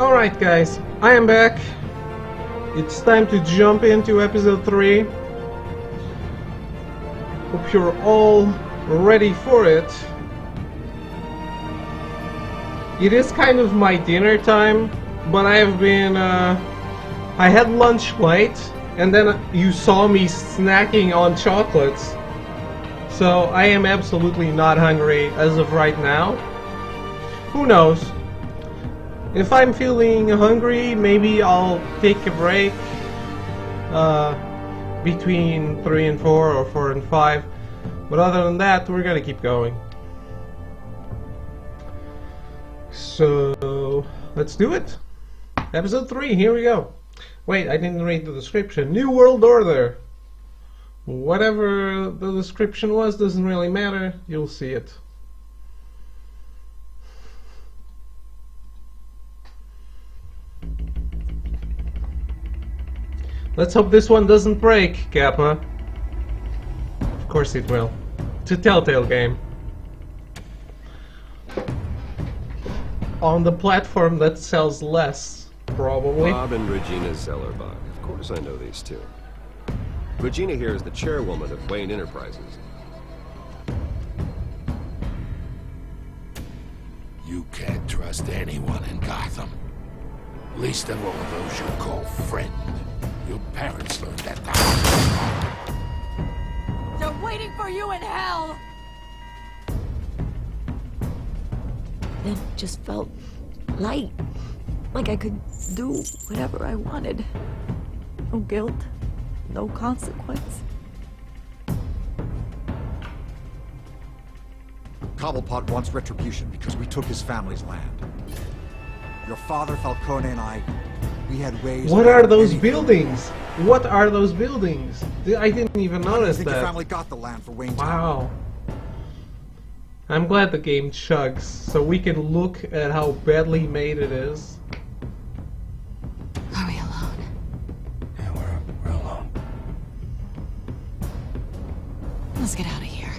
Alright guys, I am back. It's time to jump into episode 3. Hope you're all ready for it. It is kind of my dinner time, but I have been, I had lunch late, and then you saw me snacking on chocolates. So I am absolutely not hungry as of right now. Who knows? If I'm feeling hungry, maybe I'll take a break between 3 and 4 or 4 and 5. But other than that, we're gonna keep going. So let's do it. Episode 3, here we go. Wait, I didn't read the description. New World Order. Whatever the description was doesn't really matter. You'll see it. Let's hope this one doesn't break, Kappa. Of course it will. It's a Telltale game. On the platform that sells less, probably. Bob and Regina Zellerbach. Of course I know these two. Regina here is the chairwoman of Wayne Enterprises. You can't trust anyone in Gotham. Least of all those you call friend. Your parents learned that the They're waiting for you in hell! It just felt light. Like I could do whatever I wanted. No guilt, no consequence. Cobblepot wants retribution because we took his family's land. Your father, Falcone, and I, we had ways... What are those buildings? What are those buildings? I didn't even notice I think that. your family got the land for Wayne. Wow. I'm glad the game chugs, so we can look at how badly made it is. Are we alone? Yeah, we're alone. Let's get out of here.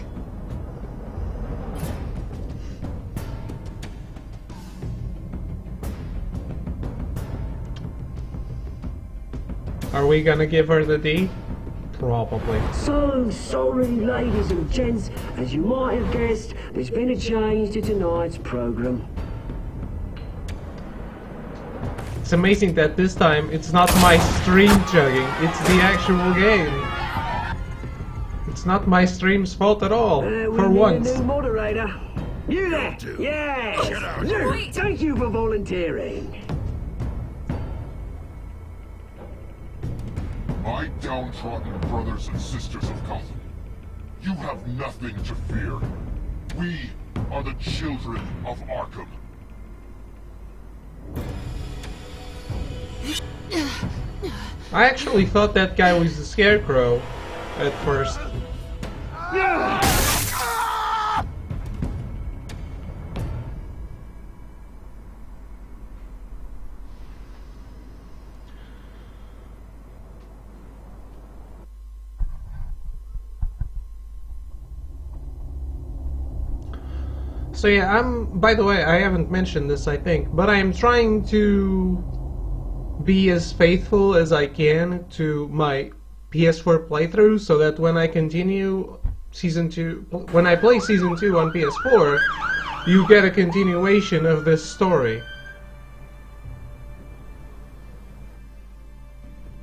Are we gonna give her the D? Probably. So sorry, ladies and gents. As you might have guessed, there's been a change to tonight's program. It's amazing that this time it's not my stream chugging, it's the actual game. It's not my stream's fault at all, for We once. need a new moderator. You there? do. Yes. Get out. You. Thank you for volunteering. My downtrodden brothers and sisters of Gotham, you have nothing to fear. We are the children of Arkham. I actually thought that guy was the Scarecrow at first. So yeah, by the way, I haven't mentioned this, I think, but I am trying to be as faithful as I can to my PS4 playthrough, so that when I continue Season 2, when I play Season 2 on PS4, you get a continuation of this story.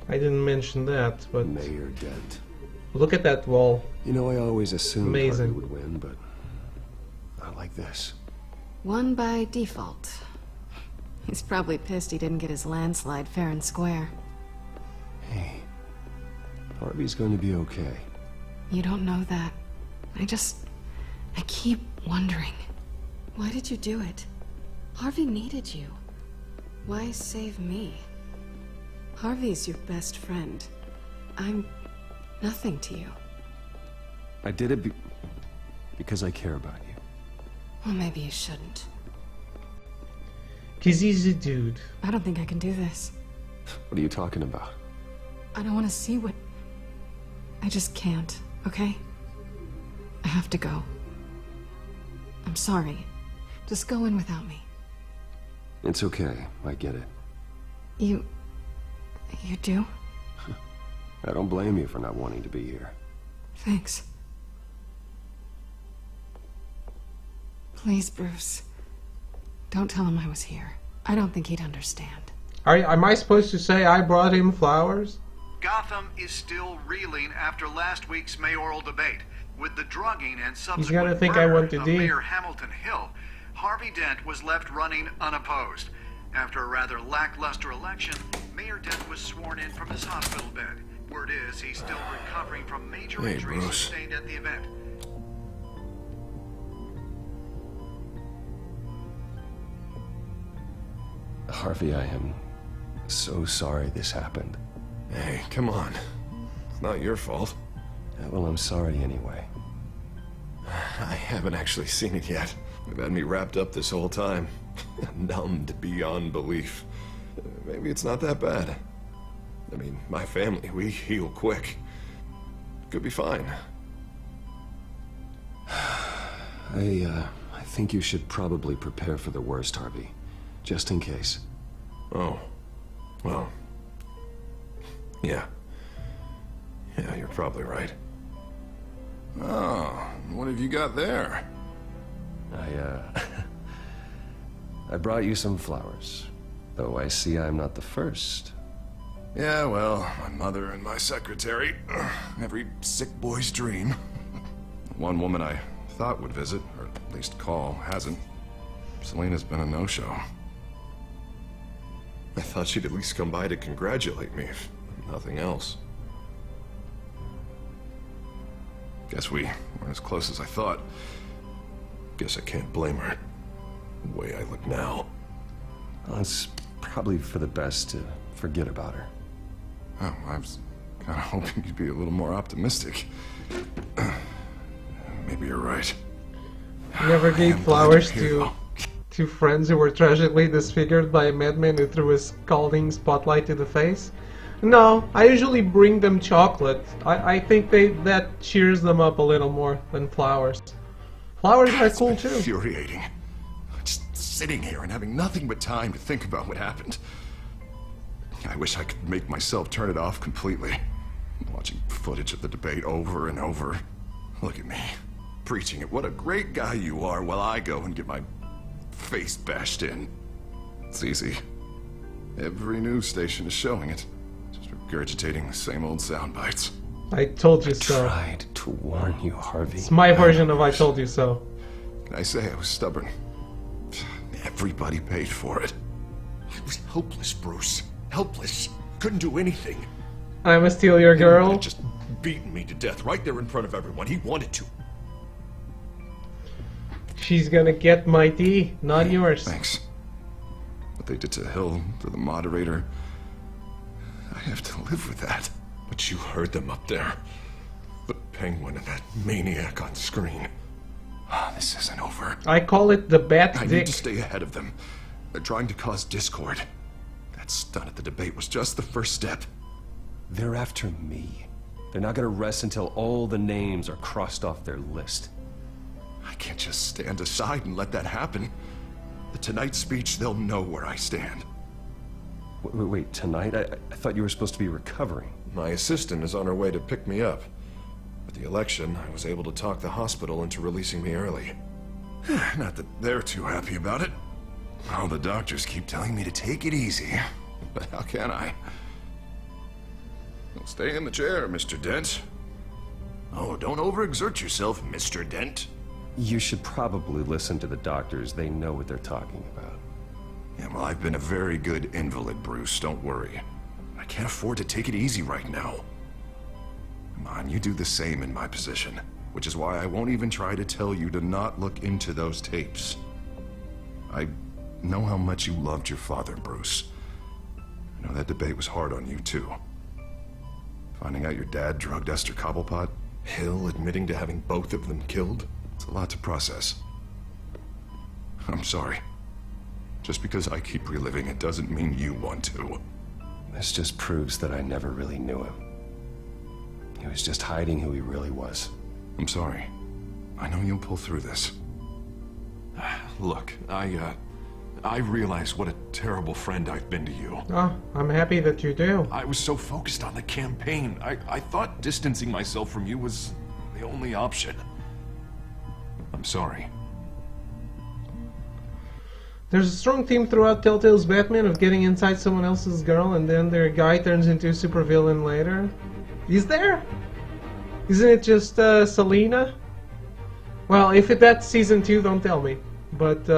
I didn't mention that, but Mayor Dent. look at that wall. You know, I always assumed Amazing. Harvey would win, but not like this. Won by default. He's probably pissed he didn't get his landslide fair and square. Hey, Harvey's going to be okay. You don't know that. I keep wondering. Why did you do it? Harvey needed you. Why save me? Harvey's your best friend. I'm nothing to you. I did it because I care about you. Well, maybe you shouldn't. 'Cause he's a dude. I don't think I can do this. What are you talking about? I don't want to see what... I just can't, okay? I have to go. I'm sorry. Just go in without me. It's okay. I get it. You do? I don't blame you for not wanting to be here. Thanks. Please, Bruce. Don't tell him I was here. I don't think he'd understand. Am I supposed to say I brought him flowers? Gotham is still reeling after last week's mayoral debate. With the drugging and gonna subsequent think I murder want to of D. Mayor Hamilton Hill, Harvey Dent was left running unopposed. After a rather lackluster election, Mayor Dent was sworn in from his hospital bed. Word is he's still recovering from major Hey, injuries Bruce. sustained at the event. Harvey, I am so sorry this happened. Hey, come on. It's not your fault. Well, I'm sorry anyway. I haven't actually seen it yet. They've had me wrapped up this whole time. Numbed beyond belief. Maybe it's not that bad. I mean, my family, we heal quick. Could be fine. I think you should probably prepare for the worst, Harvey. Just in case. Oh. Well. Yeah. Yeah, you're probably right. Oh, what have you got there? I brought you some flowers. Though I see I'm not the first. Yeah, well, my mother and my secretary. Every sick boy's dream. One woman I thought would visit, or at least call, hasn't. Selena's been a no-show. I thought she'd at least come by to congratulate me, if nothing else. Guess we weren't as close as I thought. Guess I can't blame her. The way I look now. Well, it's probably for the best to forget about her. Oh, I was kind of hoping you'd be a little more optimistic. Maybe you're right. You never gave am flowers glad you're here, to friends who were tragically disfigured by a madman who threw a scalding spotlight to the face? No, I usually bring them chocolate. I think that cheers them up a little more than flowers. Flowers are It's cool been too. infuriating. Just sitting here and having nothing but time to think about what happened. I wish I could make myself turn it off completely. Watching footage of the debate over and over. Look at me, preaching it. What a great guy you are, while I go and get my face bashed in. It's easy. Every news station is showing it. Just regurgitating the same old sound bites. I told you so. Tried to warn you, Harvey. It's my version of I told you so. Can I say I was stubborn? Everybody paid for it. I was helpless, Bruce. Helpless. Couldn't do anything. I'ma steal your He would've girl. just beaten me to death right there in front of everyone. He wanted to. She's gonna get my D, not yours. Thanks. What they did to Hill, to the moderator, I have to live with that. But you heard them up there. The Penguin and that maniac on screen. This isn't over. I call it the bat I need dick. to stay ahead of them. They're trying to cause discord. That stunt at the debate was just the first step. They're after me. They're not gonna rest until all the names are crossed off their list. I can't just stand aside and let that happen. The Tonight speech, they'll know where I stand. Wait, tonight? I thought you were supposed to be recovering. My assistant is on her way to pick me up. With the election, I was able to talk the hospital into releasing me early. Not that they're too happy about it. All the doctors keep telling me to take it easy. But how can I? Well, stay in the chair, Mr. Dent. Oh, don't overexert yourself, Mr. Dent. You should probably listen to the doctors. They know what they're talking about. Yeah, well, I've been a very good invalid, Bruce. Don't worry. I can't afford to take it easy right now. Come on, you do the same in my position. Which is why I won't even try to tell you to not look into those tapes. I know how much you loved your father, Bruce. I know that debate was hard on you, too. Finding out your dad drugged Esther Cobblepot, Hill admitting to having both of them killed, it's a lot to process. I'm sorry. Just because I keep reliving it doesn't mean you want to. This just proves that I never really knew him. He was just hiding who he really was. I'm sorry. I know you'll pull through this. Look, I I realize what a terrible friend I've been to you. Oh, I'm happy that you do. I was so focused on the campaign. I thought distancing myself from you was the only option. I'm sorry. There's a strong theme throughout Telltale's Batman of getting inside someone else's girl and then their guy turns into a supervillain later. Is there? Isn't it just Selina? Well, if that's season 2, don't tell me. But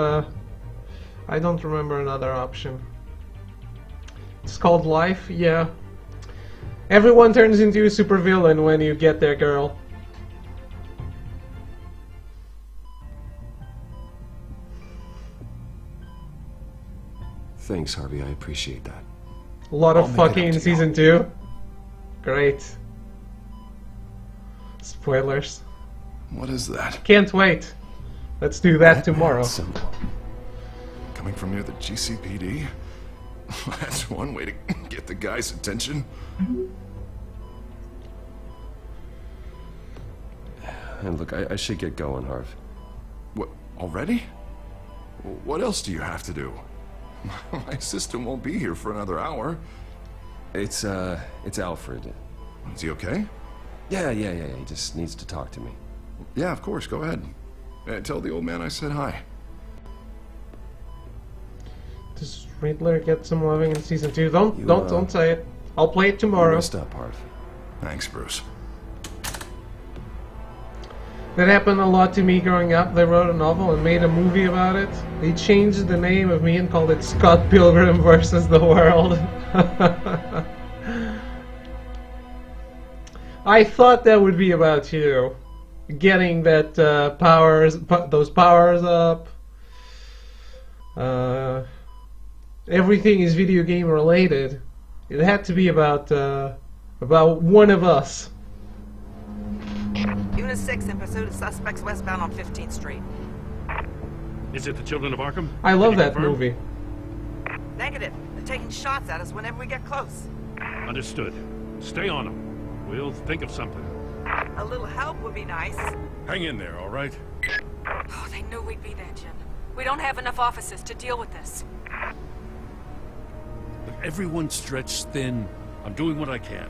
I don't remember another option. It's called life? Yeah. Everyone turns into a supervillain when you get their girl. Thanks, Harvey. I appreciate that. A lot I'll of make it up fucking to in you. season 2. Great. Spoilers. What is that? Can't wait. Let's do that tomorrow. Some- Coming from near the GCPD? That's one way to get the guy's attention. And look, I should get going, Harv. What, already? What else do you have to do? My assistant won't be here for another hour. It's Alfred. Is he okay? Yeah. He just needs to talk to me. Yeah, of course, go ahead. Tell the old man I said hi. Does Riddler get some loving in season 2? You, Don't say it. I'll play it tomorrow. Rest up, Harv. Thanks, Bruce. That happened a lot to me growing up. They wrote a novel and made a movie about it. They changed the name of me and called it Scott Pilgrim versus the World. I thought that would be about you. Getting that those powers up. Everything is video game related. It had to be about one of us. Unit 6 in pursuit of suspects westbound on 15th Street. Is it the Children of Arkham? I love Can you that confirm? movie. Negative. They're taking shots at us whenever we get close. Understood. Stay on them. We'll think of something. A little help would be nice. Hang in there, all right? Oh, they knew we'd be there, Jim. We don't have enough officers to deal with this. Look, everyone's stretched thin. I'm doing what I can.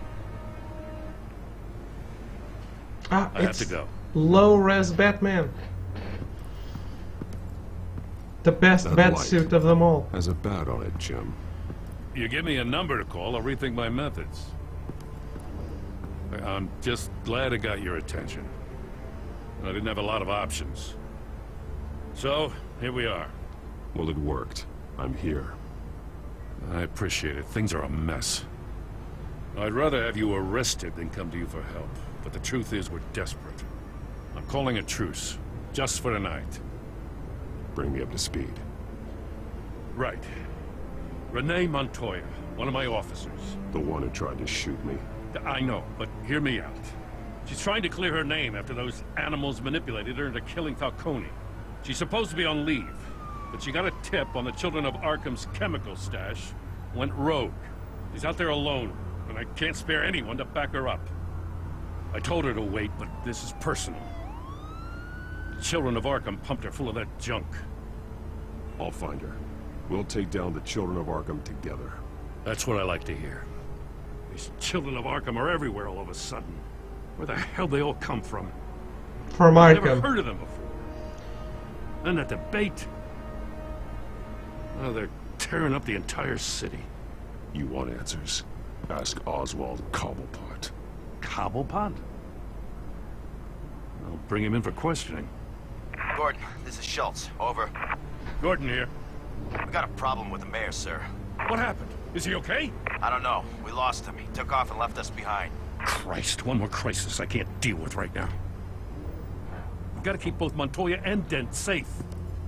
I have It's to go. low-res Batman. The best That bat light. suit of them all. Has a bat on it, Jim. You give me a number to call, I'll rethink my methods. I'm just glad I got your attention. I didn't have a lot of options. So, here we are. Well, it worked. I'm here. I appreciate it. Things are a mess. I'd rather have you arrested than come to you for help. But the truth is, we're desperate. I'm calling a truce. Just for tonight. Bring me up to speed. Right. Renee Montoya, one of my officers. The one who tried to shoot me. I know, but hear me out. She's trying to clear her name after those animals manipulated her into killing Falcone. She's supposed to be on leave, but she got a tip on the Children of Arkham's chemical stash, went rogue. She's out there alone, and I can't spare anyone to back her up. I told her to wait, but this is personal. The Children of Arkham pumped her full of that junk. I'll find her. We'll take down the Children of Arkham together. That's what I like to hear. These Children of Arkham are everywhere all of a sudden. Where the hell they all come from? From I've never Arkham. heard of them before. And that debate. Oh, they're tearing up the entire city. You want answers? Ask Oswald Cobblepot. Cobblepot? I'll bring him in for questioning. Gordon, this is Schultz. Over. Gordon here. We got a problem with the mayor, sir. What happened? Is he okay? I don't know. We lost him. He took off and left us behind. Christ, one more crisis I can't deal with right now. We've got to keep both Montoya and Dent safe.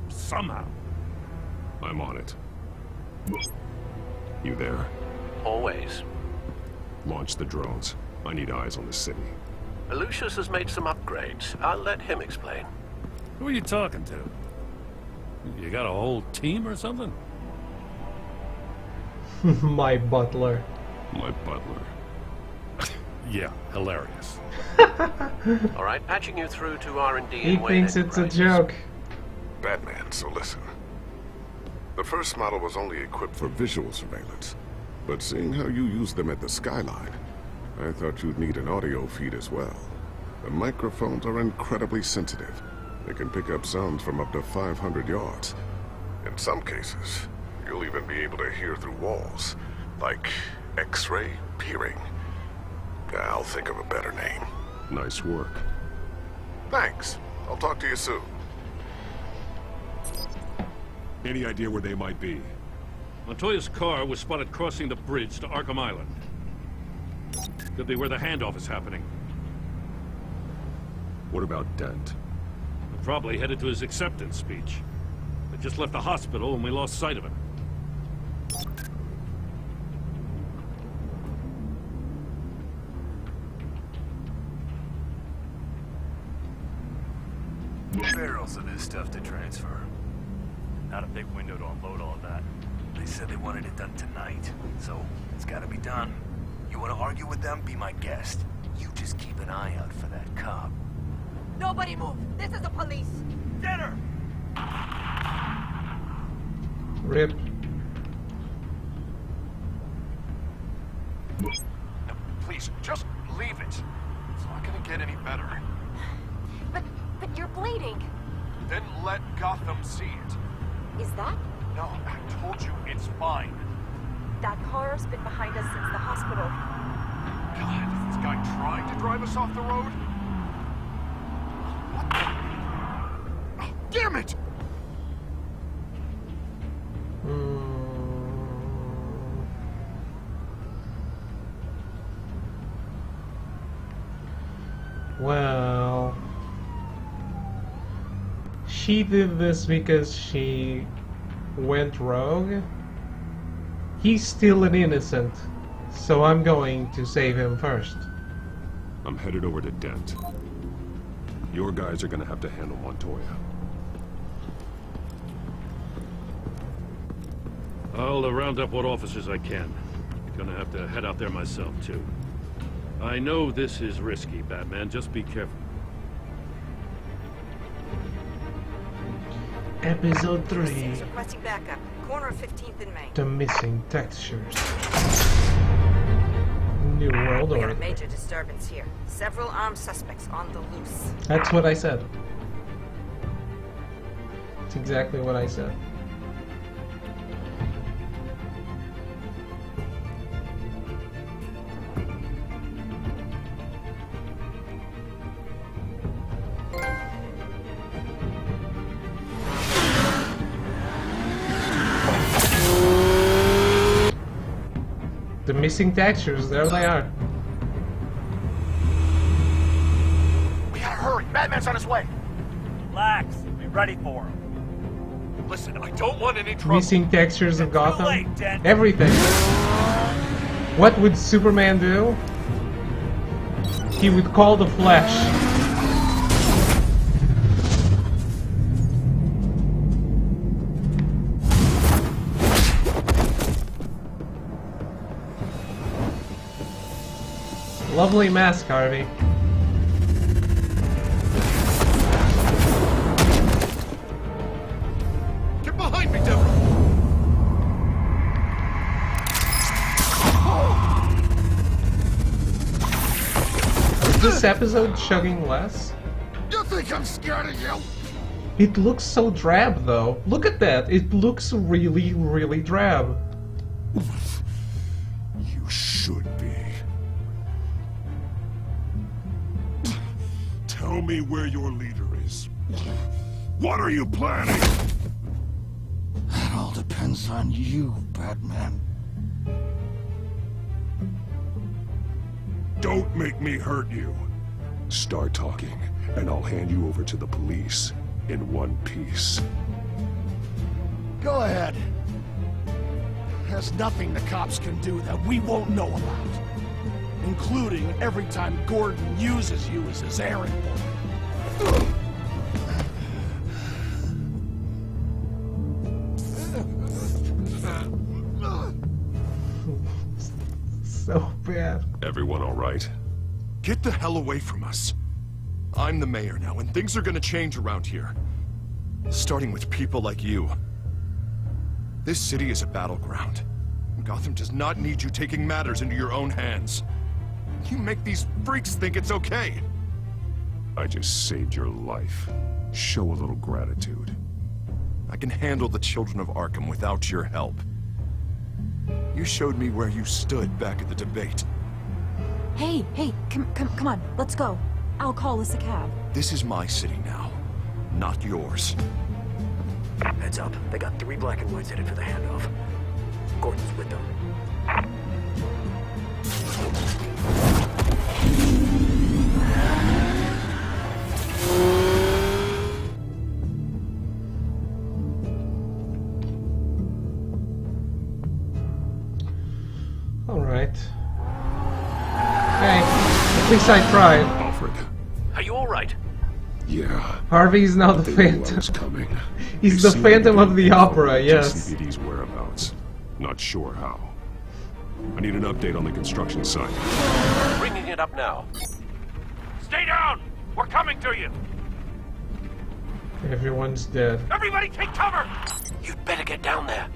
Somehow. I'm on it. You there? Always. Launch the drones. I need eyes on the city. Lucius has made some upgrades. I'll let him explain. Who are you talking to? You got a whole team or something? My butler. My butler. Yeah, hilarious. All right, patching you through to R&D He and Wayne thinks it's a Enterprises. joke. Batman, so listen. The first model was only equipped for visual surveillance, but seeing how you used them at the skyline, I thought you'd need an audio feed as well. The microphones are incredibly sensitive. They can pick up sounds from up to 500 yards. In some cases, you'll even be able to hear through walls, like X-ray peering. I'll think of a better name. Nice work. Thanks. I'll talk to you soon. Any idea where they might be? Montoya's car was spotted crossing the bridge to Arkham Island. Could be where the handoff is happening. What about Dent? Probably headed to his acceptance speech. They just left the hospital and we lost sight of him. Barrels of this stuff to transfer. Not a big window to unload all of that. They said they wanted it done tonight, so it's gotta be done. You wanna argue with them? Be my guest. You just keep an eye out for that cop. Nobody move! This is the police! Get her! Rip. No, please, just leave it. It's not gonna get any better. But you're bleeding. Then let Gotham see it. Is that? No, I told you it's fine. That car's been behind us since the hospital. God, is this guy trying to drive us off the road? What the? Oh, damn it! Well, she did this because she went rogue. He's still an innocent, so I'm going to save him first. I'm headed over to Dent. Your guys are gonna have to handle Montoya. I'll round up what officers I can. Gonna have to head out there myself, too. I know this is risky, Batman. Just be careful. Episode 3. Requesting backup. Corner of 15th and Main. The missing textures. New World We got Order. a major disturbance here. Several armed suspects on the loose. That's what I said. That's exactly what I said. The missing textures, there they are. We gotta hurry. Batman's on his way. Relax. Be ready for him. Listen, I don't want any trouble. Missing textures of Gotham. late, Dent. Everything. What would Superman do? He would call the Flash. Lovely mask, Harvey. Get behind me, Devil! Is this episode chugging less? You think I'm scared of you? It looks so drab, though. Look at that. It looks really, really drab. You should be. Tell me where your leader is. What are you planning? That all depends on you, Batman. Don't make me hurt you. Start talking, and I'll hand you over to the police in one piece. Go ahead. There's nothing the cops can do that we won't know about. Including every time Gordon uses you as his errand boy. So bad. Everyone all right? Get the hell away from us. I'm the mayor now, and things are gonna change around here. Starting with people like you. This city is a battleground. Gotham does not need you taking matters into your own hands. You make these freaks think it's okay. I just saved your life. Show a little gratitude. I can handle the children of Arkham without your help. You showed me where you stood back at the debate. Hey, come on, let's go. I'll call us a cab. This is my city now, not yours. Heads up, they got 3 black and whites headed for the handoff. Gordon's with them. Alright. Hey, at least I tried. Alfred. Are you alright? Yeah. Harvey's now the They knew I Phantom. was coming. He's They the seem Phantom to of the be Opera, informed yes. GCPD's whereabouts. Not sure how. I need an update on the construction site. Bringing it up now. Stay down! We're coming to you! Everyone's dead. Everybody take cover! You'd better get down there.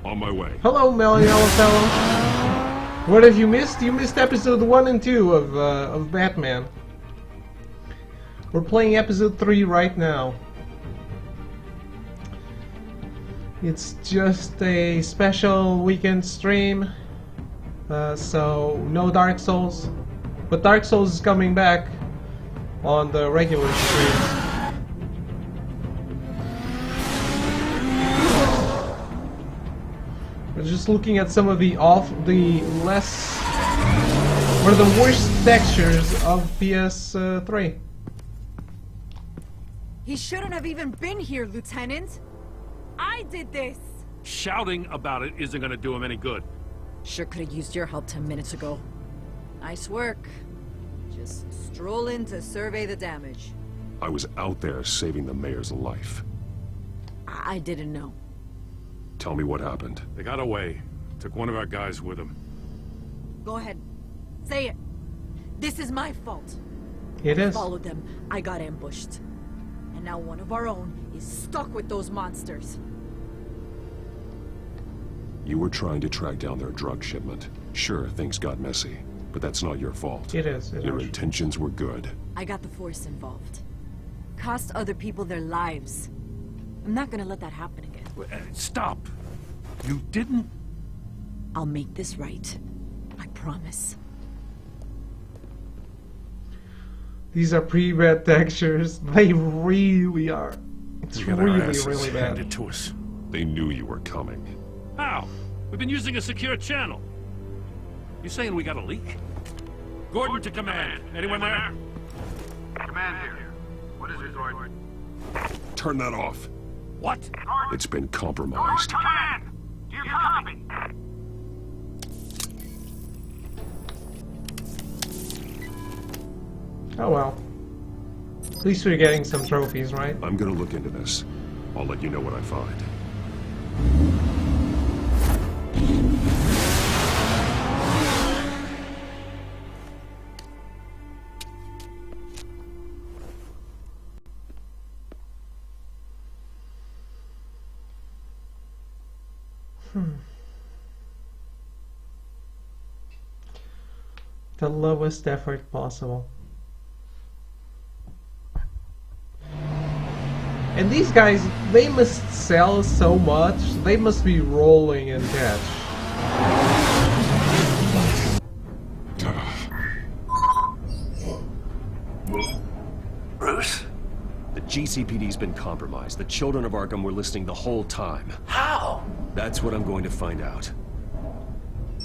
On my way. Hello, Melanie. What have you missed? You missed episode 1 and 2 of Batman. We're playing episode 3 right now. It's just a special weekend stream, so no Dark Souls. But Dark Souls is coming back on the regular streams. We're just looking at some of the worst textures of PS3. He shouldn't have even been here, Lieutenant. I did this. Shouting about it isn't gonna do him any good. Sure could have used your help 10 minutes ago. Nice work. Just stroll in to survey the damage. I was out there saving the mayor's life. I didn't know. Tell me what happened. They got away. Took one of our guys with them. Go ahead. Say it. This is my fault. It is. I followed them. I got ambushed. And now one of our own is stuck with those monsters. You were trying to track down their drug shipment. Sure, things got messy, but that's not your fault. It is. Your intentions were good. I got the Force involved. Cost other people their lives. I'm not gonna let that happen again. Stop! You didn't... I'll make this right. I promise. These are pre-bad textures. They really are. It's We got our really, asses really bad. handed to us. They knew you were coming. How? We've been using a secure channel. You saying we got a leak? Gordon to command. Anyone there? Command here. What is it, Gordon? Turn that off. What? It's been compromised. Command! Do you copy? Oh well. At least we're getting some trophies, right? I'm gonna look into this. I'll let you know what I find. The lowest effort possible. And these guys, they must sell so much, they must be rolling in cash. Bruce? The GCPD's been compromised. The children of Arkham were listening the whole time. How? That's what I'm going to find out.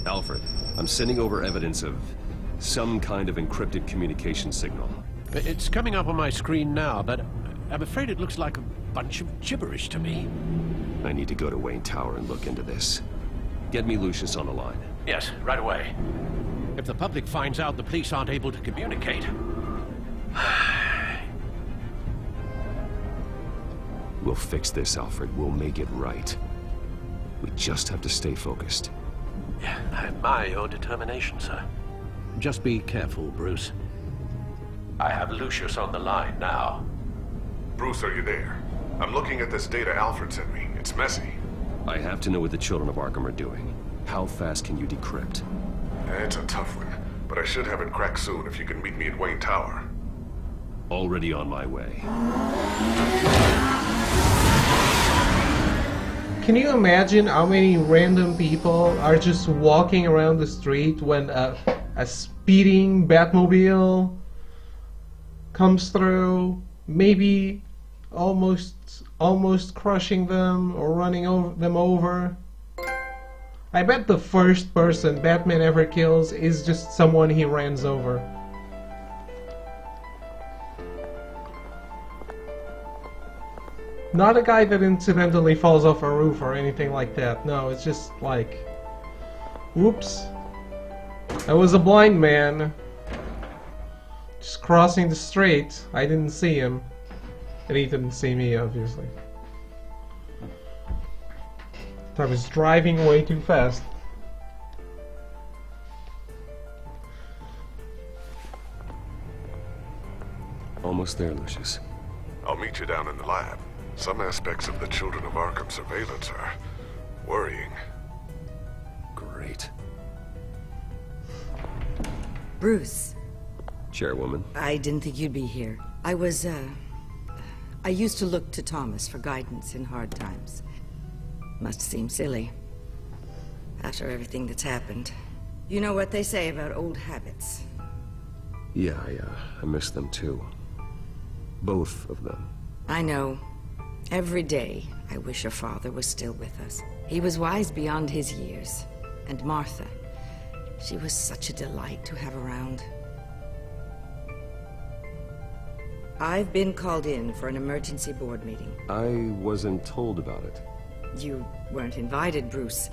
Alfred, I'm sending over evidence of some kind of encrypted communication signal. It's coming up on my screen now, but I'm afraid it looks like a bunch of gibberish to me. I need to go to Wayne Tower and look into this. Get me Lucius on the line. Yes, right away. If the public finds out the police aren't able to communicate... We'll fix this, Alfred. We'll make it right. We just have to stay focused. Yeah, I admire your determination, sir. Just be careful, Bruce. I have Lucius on the line now. Bruce, are you there? I'm looking at this data Alfred sent me. It's messy. I have to know what the children of Arkham are doing. How fast can you decrypt? It's a tough one, but I should have it cracked soon if you can meet me at Wayne Tower. Already on my way. Can you imagine how many random people are just walking around the street when a speeding Batmobile comes through, maybe almost crushing them or running them over? I bet the first person Batman ever kills is just someone he runs over. Not a guy that incidentally falls off a roof or anything like that. No, it's just like, whoops. I was a blind man. Just crossing the street. I didn't see him. And he didn't see me, obviously. I was driving way too fast. Almost there, Lucius. I'll meet you down in the lab. Some aspects of the Children of Arkham surveillance are worrying. Great. Bruce. Chairwoman. I didn't think you'd be here. I used to look to Thomas for guidance in hard times. Must seem silly. After everything that's happened. You know what they say about old habits. Yeah, I miss them too. Both of them. I know. Every day, I wish your father was still with us. He was wise beyond his years. And Martha, she was such a delight to have around. I've been called in for an emergency board meeting. I wasn't told about it. You weren't invited, Bruce.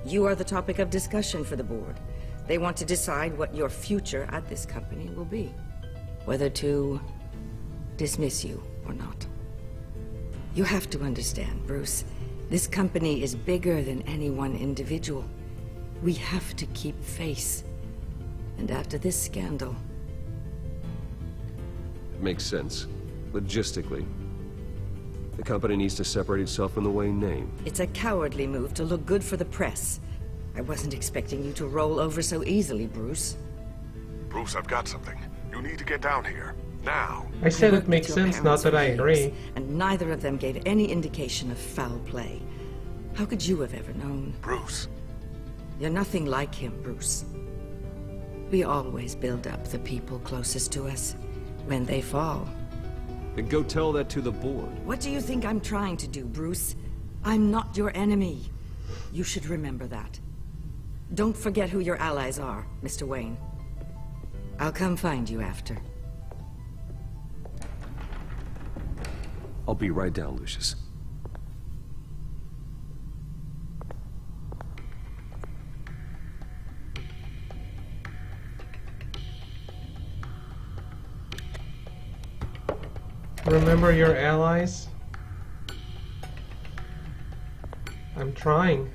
You are the topic of discussion for the board. They want to decide what your future at this company will be. Whether to dismiss you or not. You have to understand, Bruce. This company is bigger than any one individual. We have to keep face. And after this scandal... It makes sense. Logistically. The company needs to separate itself from the Wayne name. It's a cowardly move to look good for the press. I wasn't expecting you to roll over so easily, Bruce. Bruce, I've got something. You need to get down here. Now. I said it makes sense, not that I agree. And neither of them gave any indication of foul play. How could you have ever known? Bruce. You're nothing like him, Bruce. We always build up the people closest to us. When they fall. Then go tell that to the board. What do you think I'm trying to do, Bruce? I'm not your enemy. You should remember that. Don't forget who your allies are, Mr. Wayne. I'll come find you after. I'll be right down, Lucius. Remember your allies? I'm trying.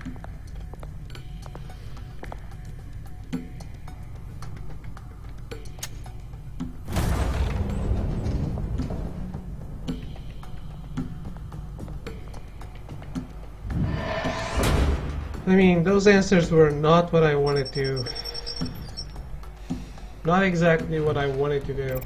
I mean, those answers were not what I wanted to. Not exactly what I wanted to do.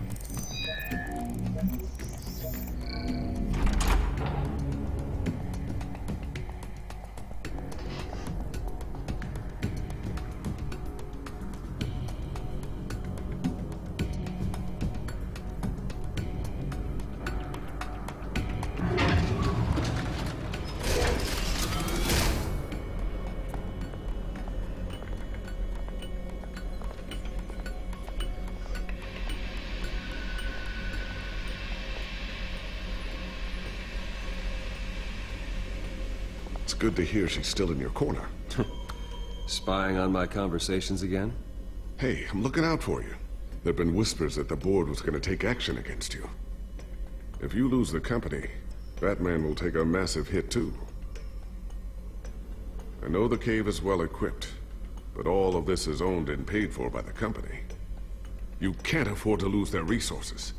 It's good to hear she's still in your corner. Spying on my conversations again? Hey, I'm looking out for you. There've been whispers that the board was going to take action against you. If you lose the company, Batman will take a massive hit too. I know the cave is well equipped, but all of this is owned and paid for by the company. You can't afford to lose their resources.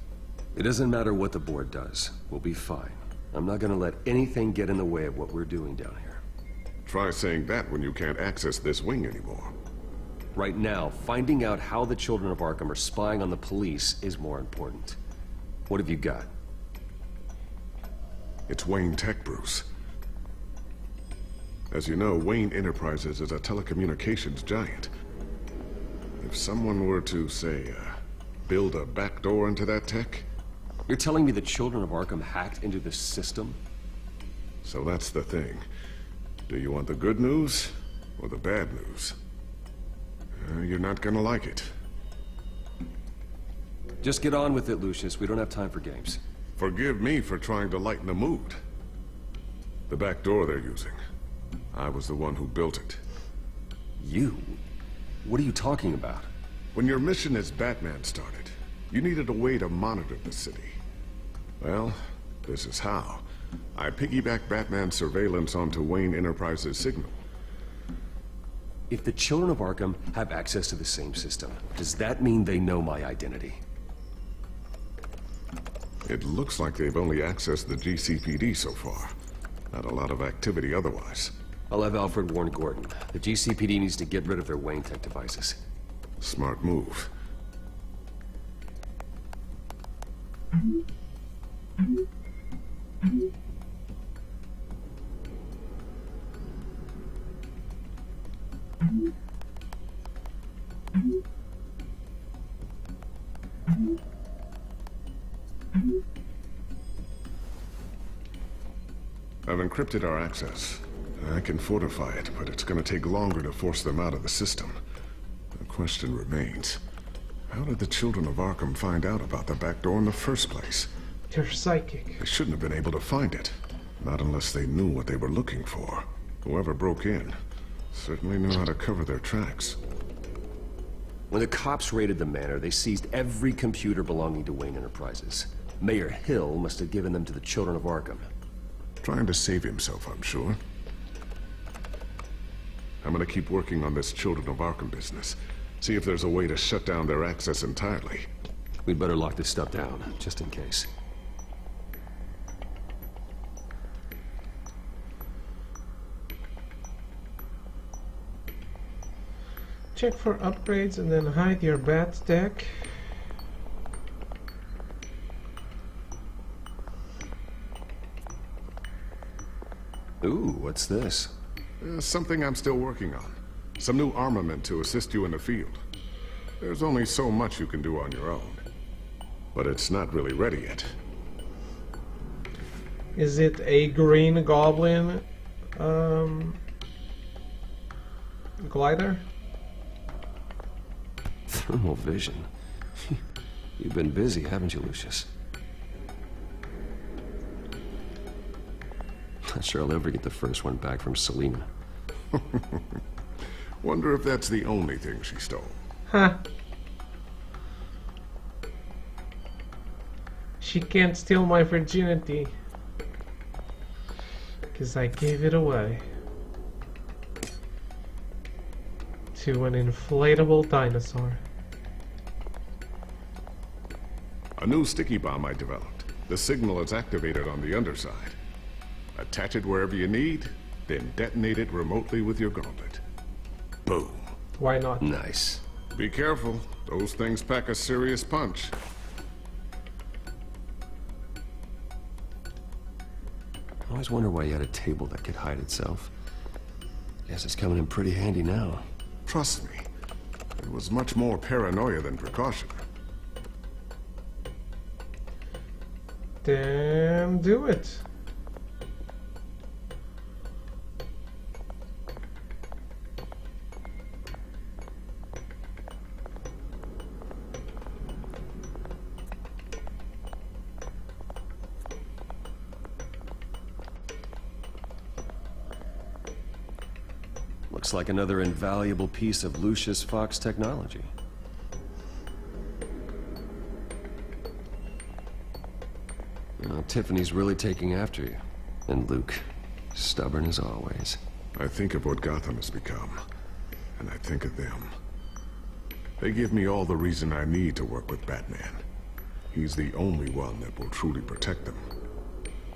It doesn't matter what the board does. We'll be fine. I'm not gonna let anything get in the way of what we're doing down here. Try saying that when you can't access this wing anymore. Right now, finding out how the Children of Arkham are spying on the police is more important. What have you got? It's Wayne Tech, Bruce. As you know, Wayne Enterprises is a telecommunications giant. If someone were to, say, build a backdoor into that tech... You're telling me the Children of Arkham hacked into this system? So that's the thing. Do you want the good news or the bad news? You're not gonna like it. Just get on with it, Lucius. We don't have time for games. Forgive me for trying to lighten the mood. The back door they're using. I was the one who built it. You? What are you talking about? When your mission as Batman started, you needed a way to monitor the city. Well, this is how. I piggybacked Batman's surveillance onto Wayne Enterprises' signal. If the Children of Arkham have access to the same system, does that mean they know my identity? It looks like they've only accessed the GCPD so far. Not a lot of activity otherwise. I'll have Alfred warn Gordon. The GCPD needs to get rid of their Wayne Tech devices. Smart move. I've encrypted our access. I can fortify it, but it's gonna take longer to force them out of the system. The question remains, how did the Children of Arkham find out about the back door in the first place? You're psychic. They shouldn't have been able to find it. Not unless they knew what they were looking for. Whoever broke in certainly knew how to cover their tracks. When the cops raided the manor, they seized every computer belonging to Wayne Enterprises. Mayor Hill must have given them to the Children of Arkham. Trying to save himself, I'm sure. I'm gonna keep working on this Children of Arkham business. See if there's a way to shut down their access entirely. We'd better lock this stuff down, just in case. Check for upgrades and then hide your bat deck. Ooh, what's this? Something I'm still working on. Some new armament to assist you in the field. There's only so much you can do on your own. But it's not really ready yet. Is it a Green Goblin glider? Thermal vision. You've been busy, haven't you, Lucius? Not sure I'll ever get the first one back from Selina. Wonder if that's the only thing she stole. Huh. She can't steal my virginity. 'Cause I gave it away. To an inflatable dinosaur. A new sticky bomb I developed. The signal is activated on the underside. Attach it wherever you need, then detonate it remotely with your gauntlet. Boom. Why not? Nice. Be careful. Those things pack a serious punch. I always wonder why you had a table that could hide itself. Guess it's coming in pretty handy now. Trust me, it was much more paranoia than precaution. Then do it. Looks like another invaluable piece of Lucius Fox technology. Well, Tiffany's really taking after you. And Luke, stubborn as always. I think of what Gotham has become, and I think of them. They give me all the reason I need to work with Batman. He's the only one that will truly protect them.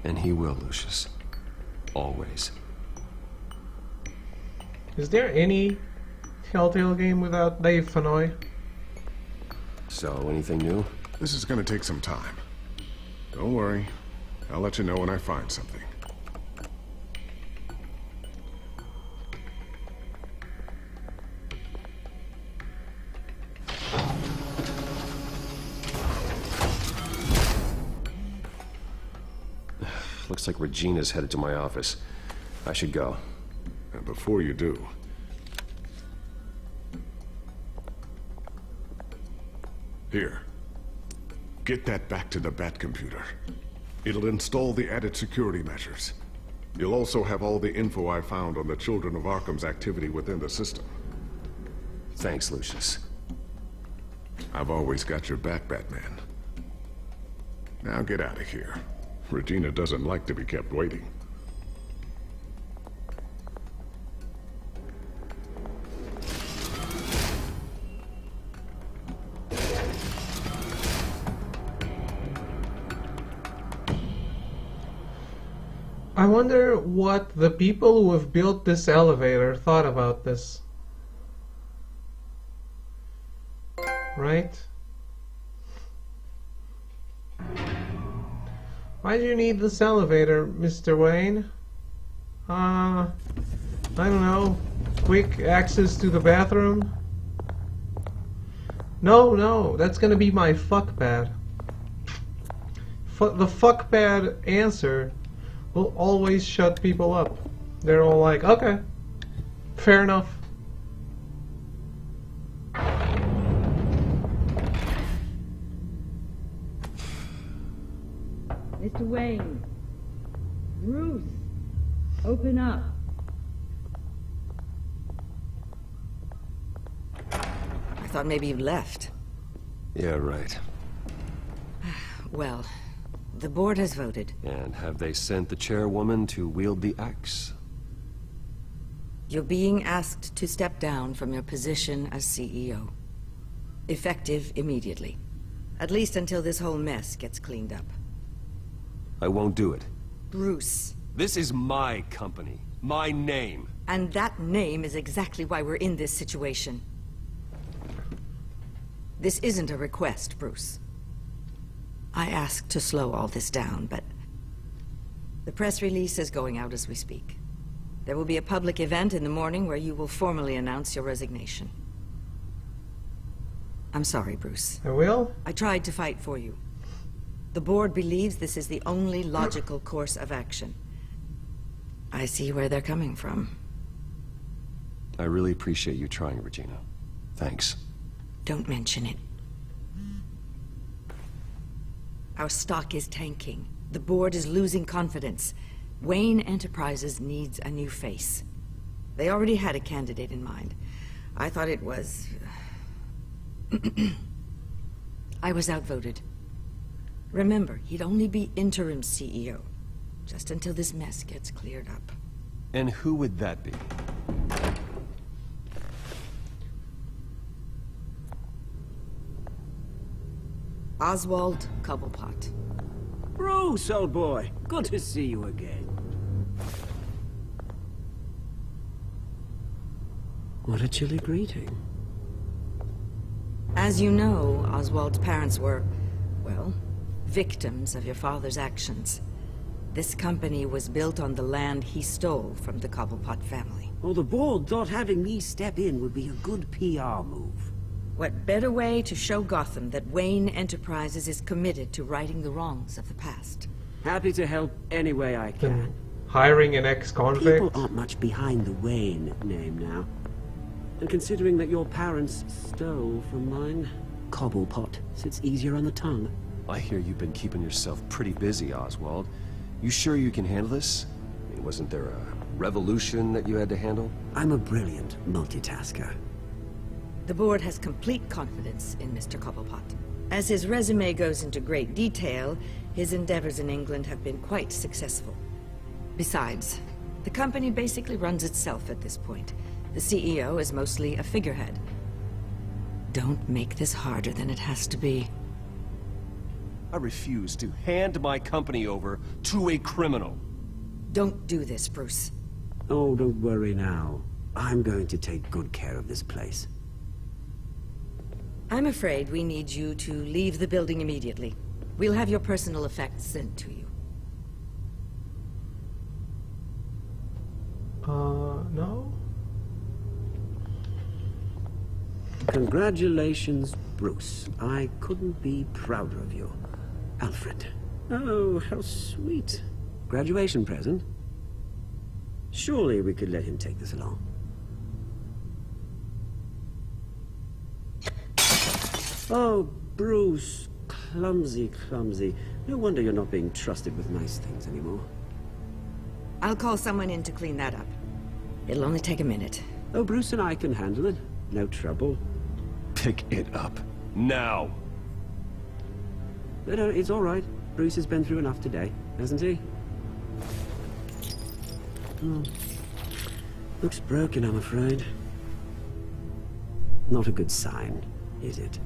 And he will, Lucius. Always. Is there any Telltale game without Dave Fennoy? So, anything new? This is gonna take some time. Don't worry. I'll let you know when I find something. Looks like Regina's headed to my office. I should go. And before you do... Here. Get that back to the Bat computer. It'll install the added security measures. You'll also have all the info I found on the Children of Arkham's activity within the system. Thanks, Lucius. I've always got your back, Batman. Now get out of here. Regina doesn't like to be kept waiting. I wonder what the people who have built this elevator thought about this. Right? Why do you need this elevator, Mr. Wayne? I don't know. Quick access to the bathroom? No, that's gonna be my fuck pad. The fuck pad answer will always shut people up. They're all like, okay, fair enough. Mr. Wayne. Bruce. Open up. I thought maybe you left. Yeah, right. Well, the board has voted. And have they sent the chairwoman to wield the axe? You're being asked to step down from your position as CEO. Effective immediately. At least until this whole mess gets cleaned up. I won't do it. Bruce. This is my company. My name. And that name is exactly why we're in this situation. This isn't a request, Bruce. I asked to slow all this down, but the press release is going out as we speak. There will be a public event in the morning where you will formally announce your resignation. I'm sorry, Bruce. I will? I tried to fight for you. The board believes this is the only logical course of action. I see where they're coming from. I really appreciate you trying, Regina. Thanks. Don't mention it. Our stock is tanking. The board is losing confidence. Wayne Enterprises needs a new face. They already had a candidate in mind. I thought it was... I was outvoted. Remember, he'd only be interim CEO, just until this mess gets cleared up. And who would that be? Oswald Cobblepot. Bruce, old boy. Good to see you again. What a chilly greeting. As you know, Oswald's parents were, well, victims of your father's actions. This company was built on the land he stole from the Cobblepot family. Well, the board thought having me step in would be a good PR move. What better way to show Gotham that Wayne Enterprises is committed to righting the wrongs of the past? Happy to help any way I can. Hiring an ex-convict? People aren't much behind the Wayne name now. And considering that your parents stole from mine, Cobblepot sits easier on the tongue. I hear you've been keeping yourself pretty busy, Oswald. You sure you can handle this? I mean, wasn't there a revolution that you had to handle? I'm a brilliant multitasker. The board has complete confidence in Mr. Cobblepot. As his resume goes into great detail, his endeavors in England have been quite successful. Besides, the company basically runs itself at this point. The CEO is mostly a figurehead. Don't make this harder than it has to be. I refuse to hand my company over to a criminal. Don't do this, Bruce. Oh, don't worry now. I'm going to take good care of this place. I'm afraid we need you to leave the building immediately. We'll have your personal effects sent to you. No? Congratulations, Bruce. I couldn't be prouder of you. Alfred. Oh, how sweet. Graduation present? Surely we could let him take this along. Oh, Bruce. Clumsy, clumsy. No wonder you're not being trusted with nice things anymore. I'll call someone in to clean that up. It'll only take a minute. Oh, Bruce and I can handle it. No trouble. Pick it up. Now! No, it's all right. Bruce has been through enough today, hasn't he? Looks broken, I'm afraid. Not a good sign, is it?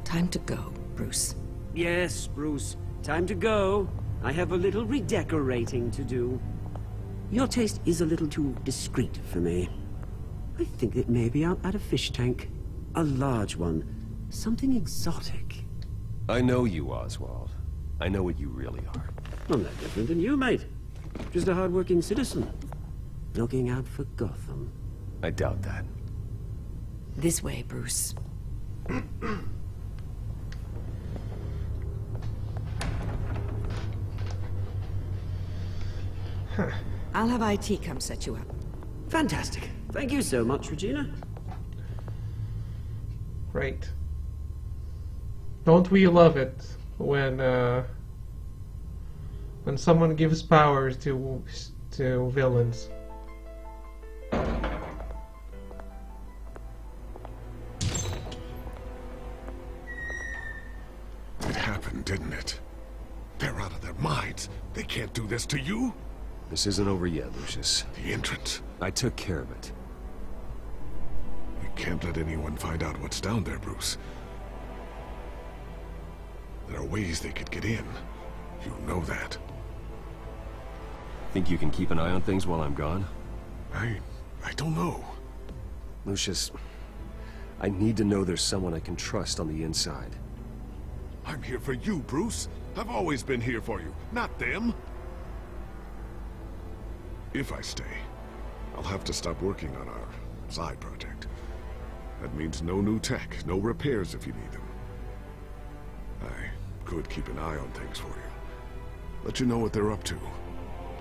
Time to go, Bruce. Yes, Bruce. Time to go. I have a little redecorating to do. Your taste is a little too discreet for me. I think it may be out at a fish tank. A large one. Something exotic. I know you, Oswald. I know what you really are. I'm no different than you, mate. Just a hard-working citizen. Looking out for Gotham. I doubt that. This way, Bruce. I'll have IT come set you up. Fantastic. Thank you so much, Regina. Right. Don't we love it when someone gives powers to villains? It happened, didn't it? They're out of their minds. They can't do this to you. This isn't over yet, Lucius. The entrance. I took care of it. We can't let anyone find out what's down there, Bruce. There are ways they could get in. You know that. Think you can keep an eye on things while I'm gone? I don't know. Lucius, I need to know there's someone I can trust on the inside. I'm here for you, Bruce. I've always been here for you, not them. If I stay, I'll have to stop working on our side project. That means no new tech, no repairs if you need them. I could keep an eye on things for you. Let you know what they're up to.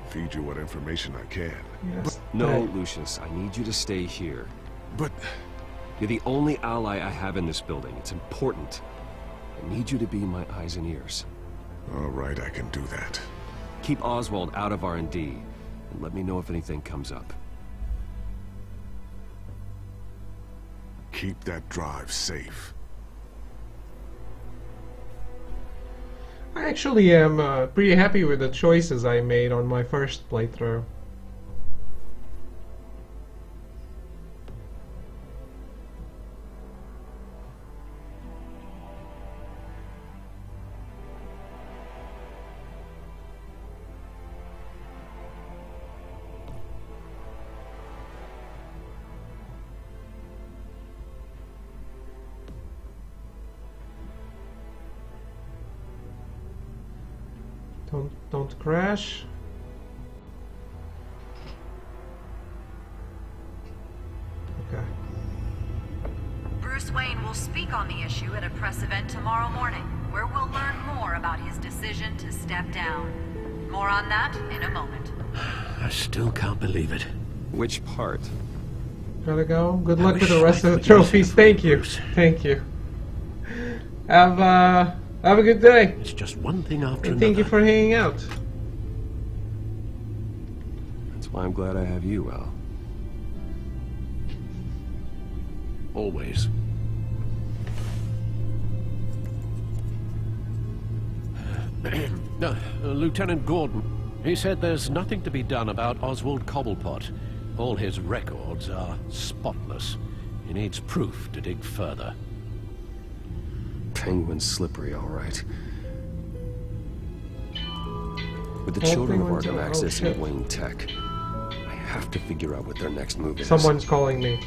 Feed you what information I can. Yes. No, Lucius, I need you to stay here. But... You're the only ally I have in this building. It's important. I need you to be my eyes and ears. All right, I can do that. Keep Oswald out of R&D, and let me know if anything comes up. Keep that drive safe. I actually am pretty happy with the choices I made on my first playthrough. Don't crash. Okay. Bruce Wayne will speak on the issue at a press event tomorrow morning, where we'll learn more about his decision to step down. More on that in a moment. I still can't believe it. Which part? Gotta go. Good luck with the rest of the trophies. Thank you. Thank you. Have a good day. It's just one thing after and thank you for hanging out. That's why I'm glad I have you, Al. Always. Lieutenant Gordon, he said there's nothing to be done about Oswald Cobblepot. All his records are spotless. He needs proof to dig further. Penguin's slippery, all right. With the children of Arkham accessing Wayne Tech, I have to figure out what their next move is. Someone's calling me.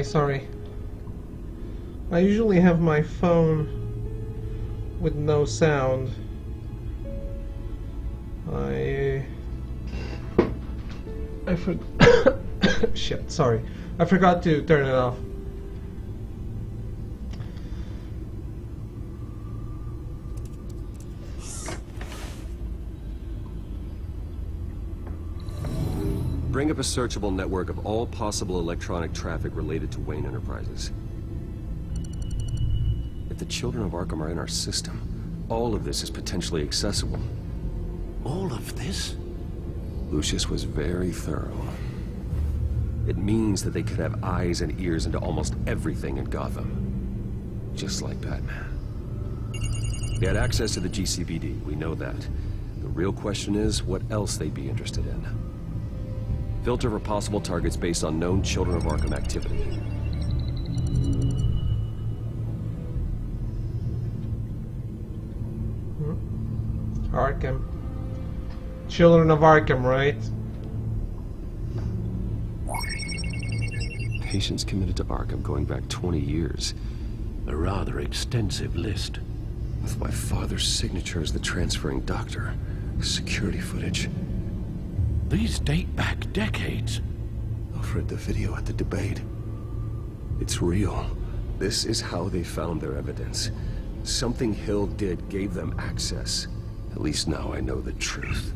Sorry. I usually have my phone with no sound. I Shit, sorry. I forgot to turn it off. Bring up a searchable network of all possible electronic traffic related to Wayne Enterprises. If the children of Arkham are in our system, all of this is potentially accessible. All of this? Lucius was very thorough. It means that they could have eyes and ears into almost everything in Gotham. Just like Batman. They had access to the GCPD, we know that. The real question is, what else they'd be interested in. Filter for possible targets based on known Children of Arkham activity. Arkham. Children of Arkham, right? Patients committed to Arkham going back 20 years. A rather extensive list. With my father's signature as the transferring doctor. Security footage. These date back decades. Alfred, the video at the debate. It's real. This is how they found their evidence. Something Hill did gave them access. At least now I know the truth.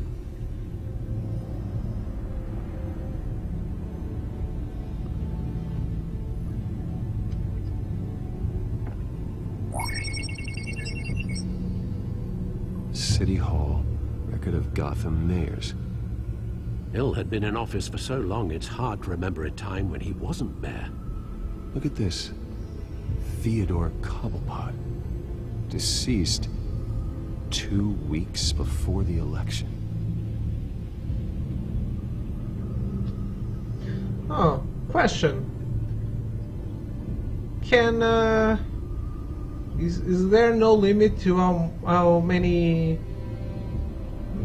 City Hall. Record of Gotham mayors. Hill had been in office for so long, it's hard to remember a time when he wasn't mayor. Look at this. Theodore Cobblepot. Deceased 2 weeks before the election. Oh, question. Can, is there no limit to how many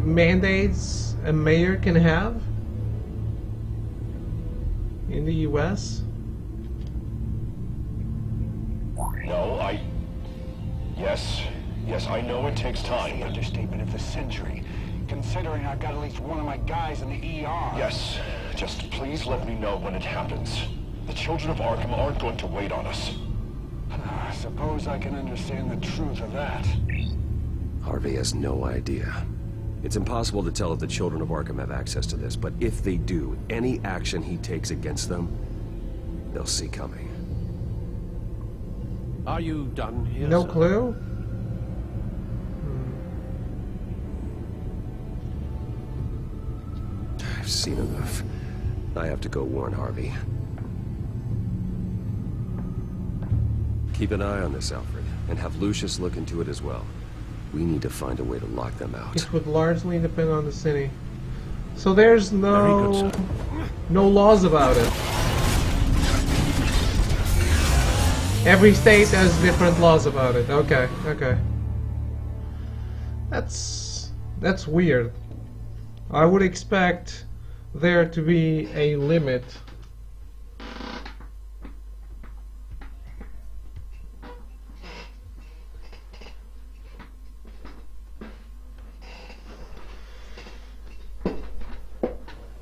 mandates a mayor can have in the US? No, Yes, I know it takes time. The understatement of the century, considering I've got at least one of my guys in the ER. Yes, just please let me know when it happens. The children of Arkham aren't going to wait on us. Suppose I can understand the truth of that. Harvey has no idea. It's impossible to tell if the children of Arkham have access to this, but if they do, any action he takes against them, they'll see coming. Are you done here, No sir? clue? I've seen enough. I have to go warn Harvey. Keep an eye on this, Alfred, and have Lucius look into it as well. We need to find a way to lock them out. It would largely depend on the city. So there's no laws about it. Every state has different laws about it. Okay. That's weird. I would expect there to be a limit.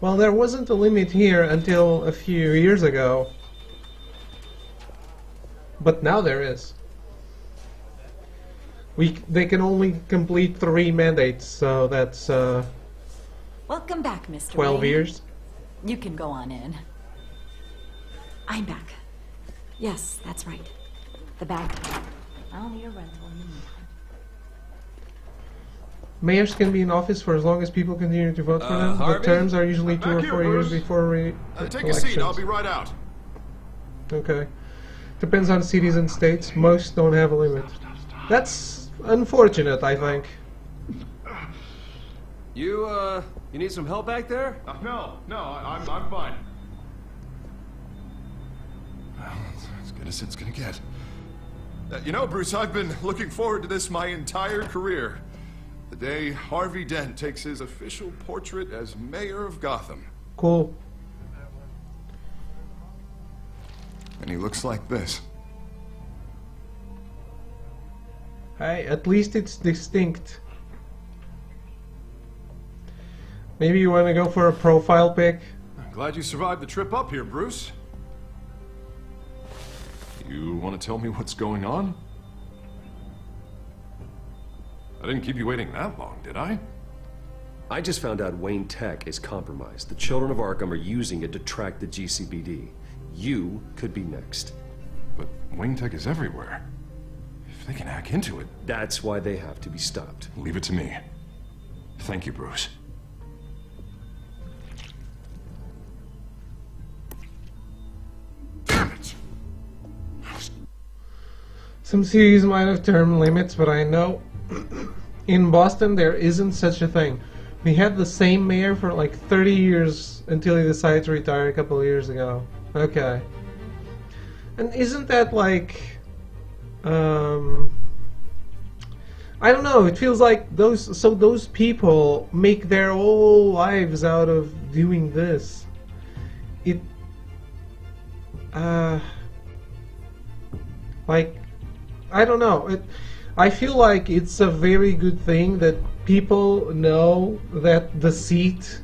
Well, there wasn't a limit here until a few years ago. But now there is. They can only complete 3 mandates, so that's Welcome back, Mr. 12 Wayne. years. You can go on in. I'm back. Yes, that's right. The bag. I'll need a rental in the meantime. Mayors can be in office for as long as people continue to vote for them. The Harvey? terms are usually 2 or Back 4 here, years Bruce. before Take elections. a seat, I'll be right out. Okay. Depends on cities and states. Most don't have a limit. That's unfortunate, I think. You need some help back there? No, I'm fine. Well, it's as good as it's gonna get. You know, Bruce, I've been looking forward to this my entire career. The day Harvey Dent takes his official portrait as mayor of Gotham. Cool. And he looks like this. Hey, at least it's distinct. Maybe you want to go for a profile pic? I'm glad you survived the trip up here, Bruce. You want to tell me what's going on? I didn't keep you waiting that long, did I? I just found out Wayne Tech is compromised. The children of Arkham are using it to track the GCPD. You could be next. But Wayne Tech is everywhere. If they can hack into it... That's why they have to be stopped. Leave it to me. Thank you, Bruce. Damn it! Some cities might have term limits, but I know in Boston there isn't such a thing. We had the same mayor for like 30 years until he decided to retire a couple of years ago. Okay. And isn't that like... I don't know, it feels like those people make their whole lives out of doing this. It... like... I don't know. I feel like it's a very good thing that people know that the seat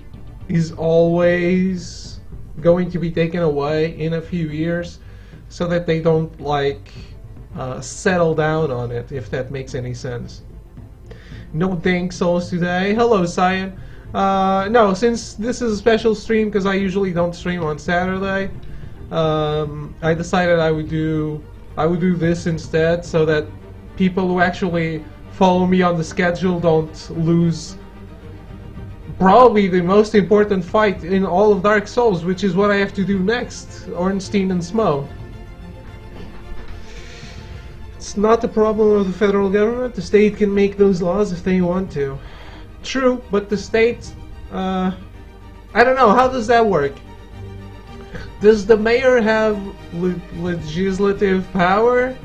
is always going to be taken away in a few years, so that they don't like settle down on it, if that makes any sense. No Dank Souls today. Hello, Cyan. No, since this is a special stream, because I usually don't stream on Saturday, I decided I would do this instead, so that people who actually follow me on the schedule don't lose probably the most important fight in all of Dark Souls, which is what I have to do next, Ornstein and Smo. It's not the problem of the federal government. The state can make those laws if they want to. True, but the state... I don't know, how does that work? Does the mayor have legislative power?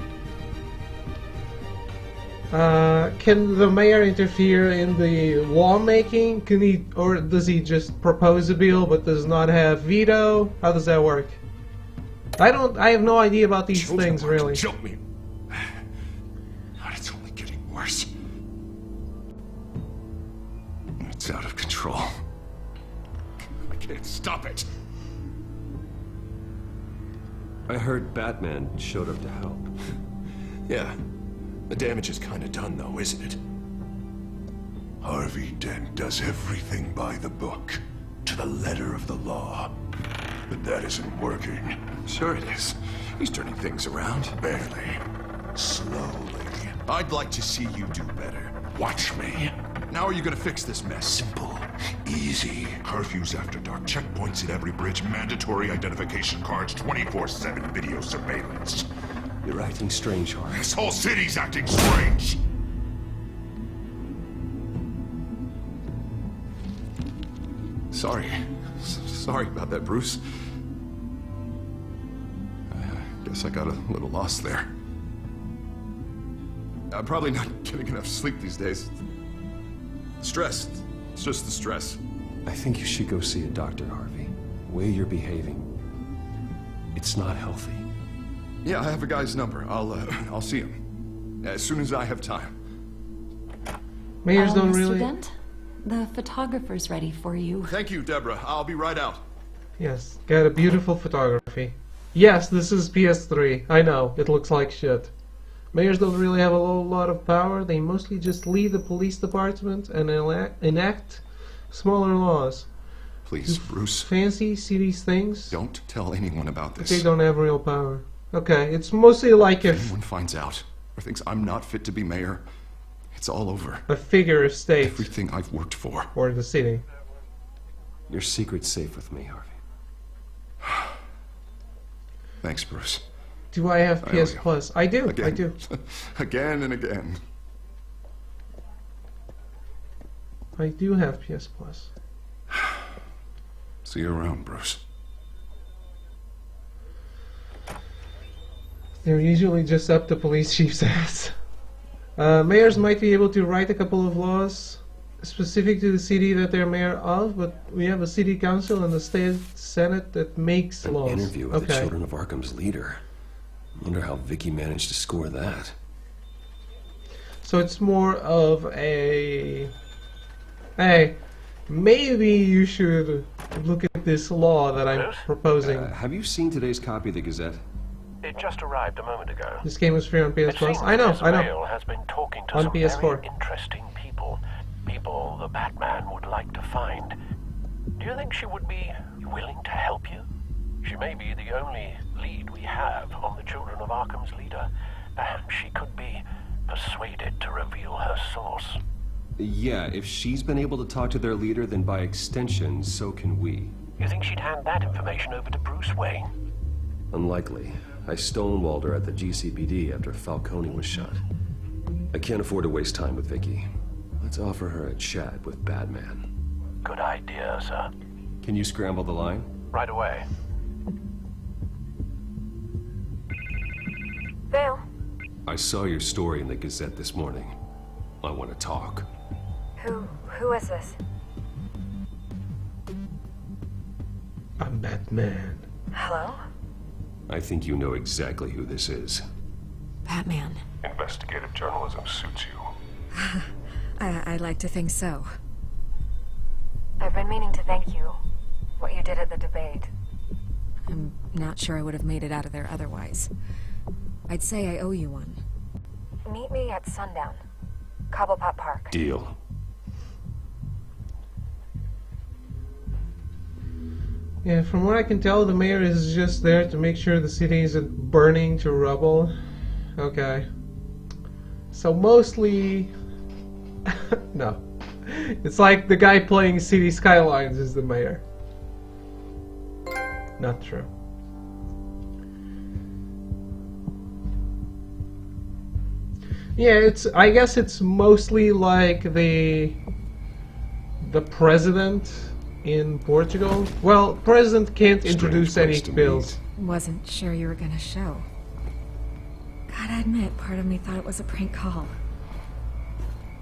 Can the mayor interfere in the lawmaking? Can he, or does he just propose a bill but does not have veto? How does that work? I have no idea about these things, really. Choke me. God, it's only getting worse. It's out of control. I can't stop it. I heard Batman showed up to help. Yeah. The damage is kind of done, though, isn't it? Harvey Dent does everything by the book, to the letter of the law. But that isn't working. Sure it is. He's turning things around. Barely. Slowly. I'd like to see you do better. Watch me. How are you gonna fix this mess? Simple. Easy. Curfews after dark. Checkpoints at every bridge. Mandatory identification cards. 24/7 video surveillance. You're acting strange, Harvey. This whole city's acting strange. Sorry about that, Bruce. I guess I got a little lost there. I'm probably not getting enough sleep these days. Stress. It's just the stress. I think you should go see a doctor, Harvey. The way you're behaving, it's not healthy. Yeah, I have a guy's number. I'll see him as soon as I have time. Mayors don't really... Mr. Dent, the photographer's ready for you. Thank you, Deborah. I'll be right out. Yes, got a beautiful photography. Yes, this is PS3. I know, it looks like shit. Mayors don't really have a lot of power. They mostly just lead the police department and enact smaller laws. Please, Bruce. Fancy see these things? Don't tell anyone about But this. they don't have real power. Okay, it's mostly like If anyone finds out or thinks I'm not fit to be mayor, It's all over. a figure of state Everything I've worked for. for the city. Your secret's safe with me, Harvey. Thanks, Bruce. Do I have I PS owe you. Plus? I do. Again. I do. Again and again. I do have PS Plus. See you around, Bruce. They're usually just up the police chief's ass. Mayors might be able to write a couple of laws specific to the city that they're mayor of, but we have a city council and a state senate that makes laws. An interview with the Children of Arkham's leader. Wonder how Vicky managed to score that. So it's more of a... Hey, maybe you should look at this law that I'm proposing. Have you seen today's copy of the Gazette? It just arrived a moment ago. This game was free on PS It Plus. seems I know, I know. Ismail has been talking to On some PS4. very interesting people. People the Batman would like to find. Do you think she would be willing to help you? She may be the only lead we have on the Children of Arkham's leader. Perhaps she could be persuaded to reveal her source. Yeah, if she's been able to talk to their leader, then by extension, so can we. You think she'd hand that information over to Bruce Wayne? Unlikely. I stonewalled her at the GCPD after Falcone was shot. I can't afford to waste time with Vicky. Let's offer her a chat with Batman. Good idea, sir. Can you scramble the line? Right away. Vale. I saw your story in the Gazette this morning. I want to talk. Who is this? I'm Batman. Hello? I think you know exactly who this is. Batman. Investigative journalism suits you. I'd like to think so. I've been meaning to thank you. What you did at the debate. I'm not sure I would have made it out of there otherwise. I'd say I owe you one. Meet me at sundown. Cobblepot Park. Deal. Yeah, from what I can tell, the mayor is just there to make sure the city isn't burning to rubble. Okay. So mostly... no. It's like the guy playing City Skylines is the mayor. Not true. Yeah, I guess it's mostly like the president in Portugal. Well, president can't introduce any bills. Wasn't sure you were gonna show. Gotta admit, part of me thought it was a prank call.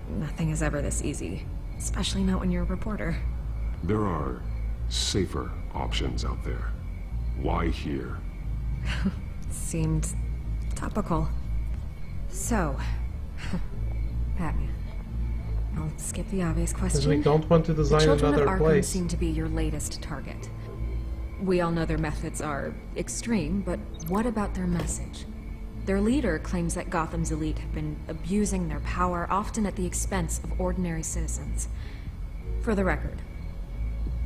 Nothing is ever this easy. Especially not when you're a reporter. There are safer options out there. Why here? Seemed topical. So, Batman. I'll skip the obvious question. Because we don't want to design the Children another of Arkham place. seem to be your latest target. We all know their methods are extreme, but what about their message? Their leader claims that Gotham's elite have been abusing their power, often at the expense of ordinary citizens. For the record,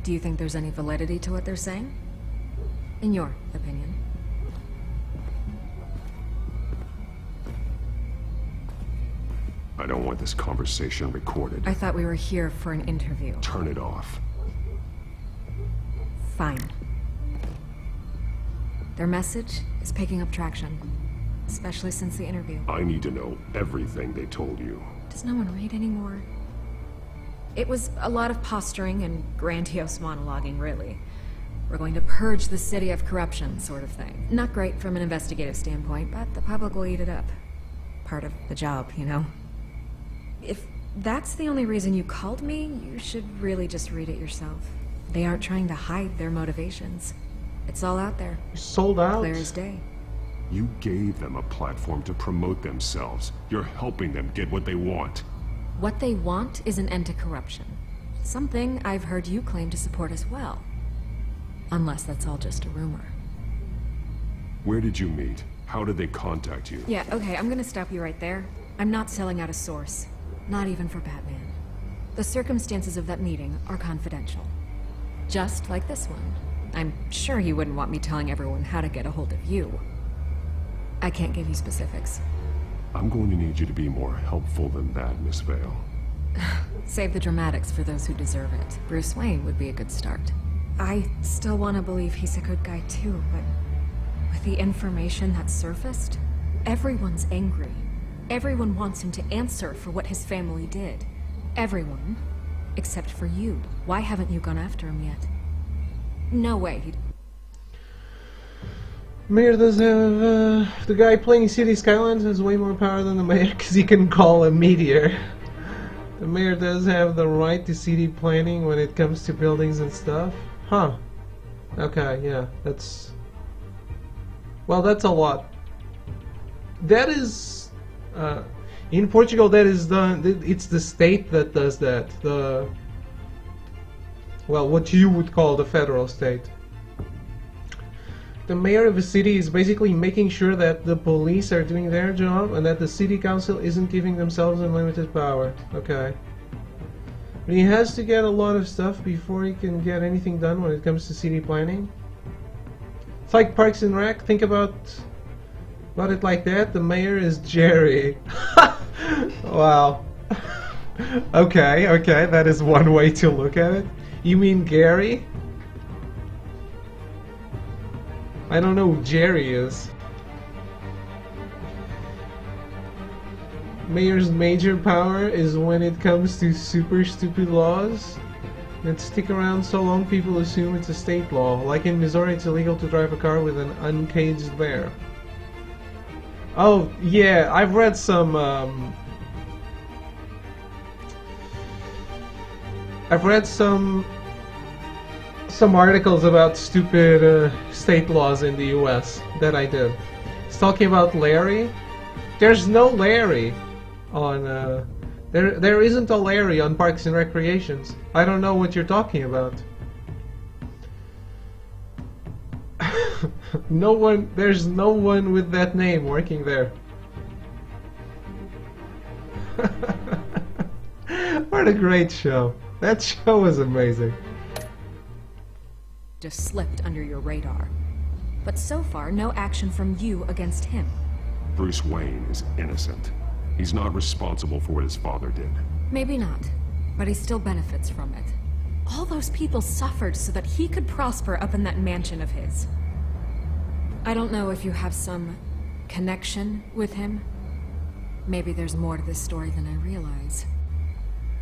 do you think there's any validity to what they're saying? In your opinion? I don't want this conversation recorded. I thought we were here for an interview. Turn it off. Fine. Their message is picking up traction, especially since the interview. I need to know everything they told you. Does no one read anymore? It was a lot of posturing and grandiose monologuing, really. We're going to purge the city of corruption, sort of thing. Not great from an investigative standpoint, but the public will eat it up. Part of the job, you know? If that's the only reason you called me, you should really just read it yourself. They aren't trying to hide their motivations. It's all out there. Sold out. Clear as day. You gave them a platform to promote themselves. You're helping them get what they want. What they want is an end to corruption. Something I've heard you claim to support as well. Unless that's all just a rumor. Where did you meet? How did they contact you? Yeah, okay, I'm gonna stop you right there. I'm not selling out a source. Not even for Batman. The circumstances of that meeting are confidential. Just like this one. I'm sure you wouldn't want me telling everyone how to get a hold of you. I can't give you specifics. I'm going to need you to be more helpful than that, Miss Vale. Save the dramatics for those who deserve it. Bruce Wayne would be a good start. I still want to believe he's a good guy too, but with the information that surfaced, everyone's angry. Everyone wants him to answer for what his family did. Everyone, except for you. Why haven't you gone after him yet? No way he'd... Mayor does have, the guy playing City Skylines has way more power than the mayor because he can call a meteor. The mayor does have the right to city planning when it comes to buildings and stuff. Huh. Okay, yeah, that's... Well, that's a lot. That is... in Portugal, that is done... It's the state that does that. The... Well, what you would call the federal state. The mayor of a city is basically making sure that the police are doing their job and that the city council isn't giving themselves unlimited power. Okay. But he has to get a lot of stuff before he can get anything done when it comes to city planning. It's like Parks and Rec. Think about it like that. The mayor is Jerry. Wow. Okay, that is one way to look at it. You mean Gary? I don't know who Jerry is. Mayor's major power is when it comes to super stupid laws that stick around so long people assume it's a state law. Like in Missouri, it's illegal to drive a car with an uncaged bear. Oh, yeah, I've read some, some articles about stupid state laws in the US that I did. It's talking about Larry. There's no Larry on there isn't a Larry on Parks and Recreations. I don't know what you're talking about. There's no one with that name working there. What a great show. That show was amazing. Just slipped under your radar. But so far, no action from you against him. Bruce Wayne is innocent. He's not responsible for what his father did. Maybe not, but he still benefits from it. All those people suffered so that he could prosper up in that mansion of his. I don't know if you have some connection with him. Maybe there's more to this story than I realize.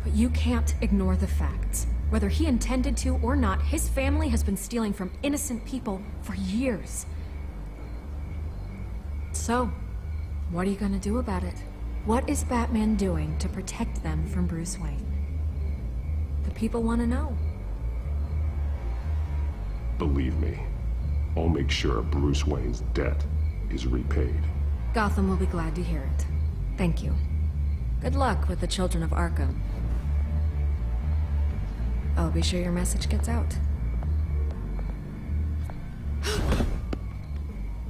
But you can't ignore the facts. Whether he intended to or not, his family has been stealing from innocent people for years. So, what are you gonna do about it? What is Batman doing to protect them from Bruce Wayne? The people want to know. Believe me, I'll make sure Bruce Wayne's debt is repaid. Gotham will be glad to hear it. Thank you. Good luck with the children of Arkham. I'll be sure your message gets out.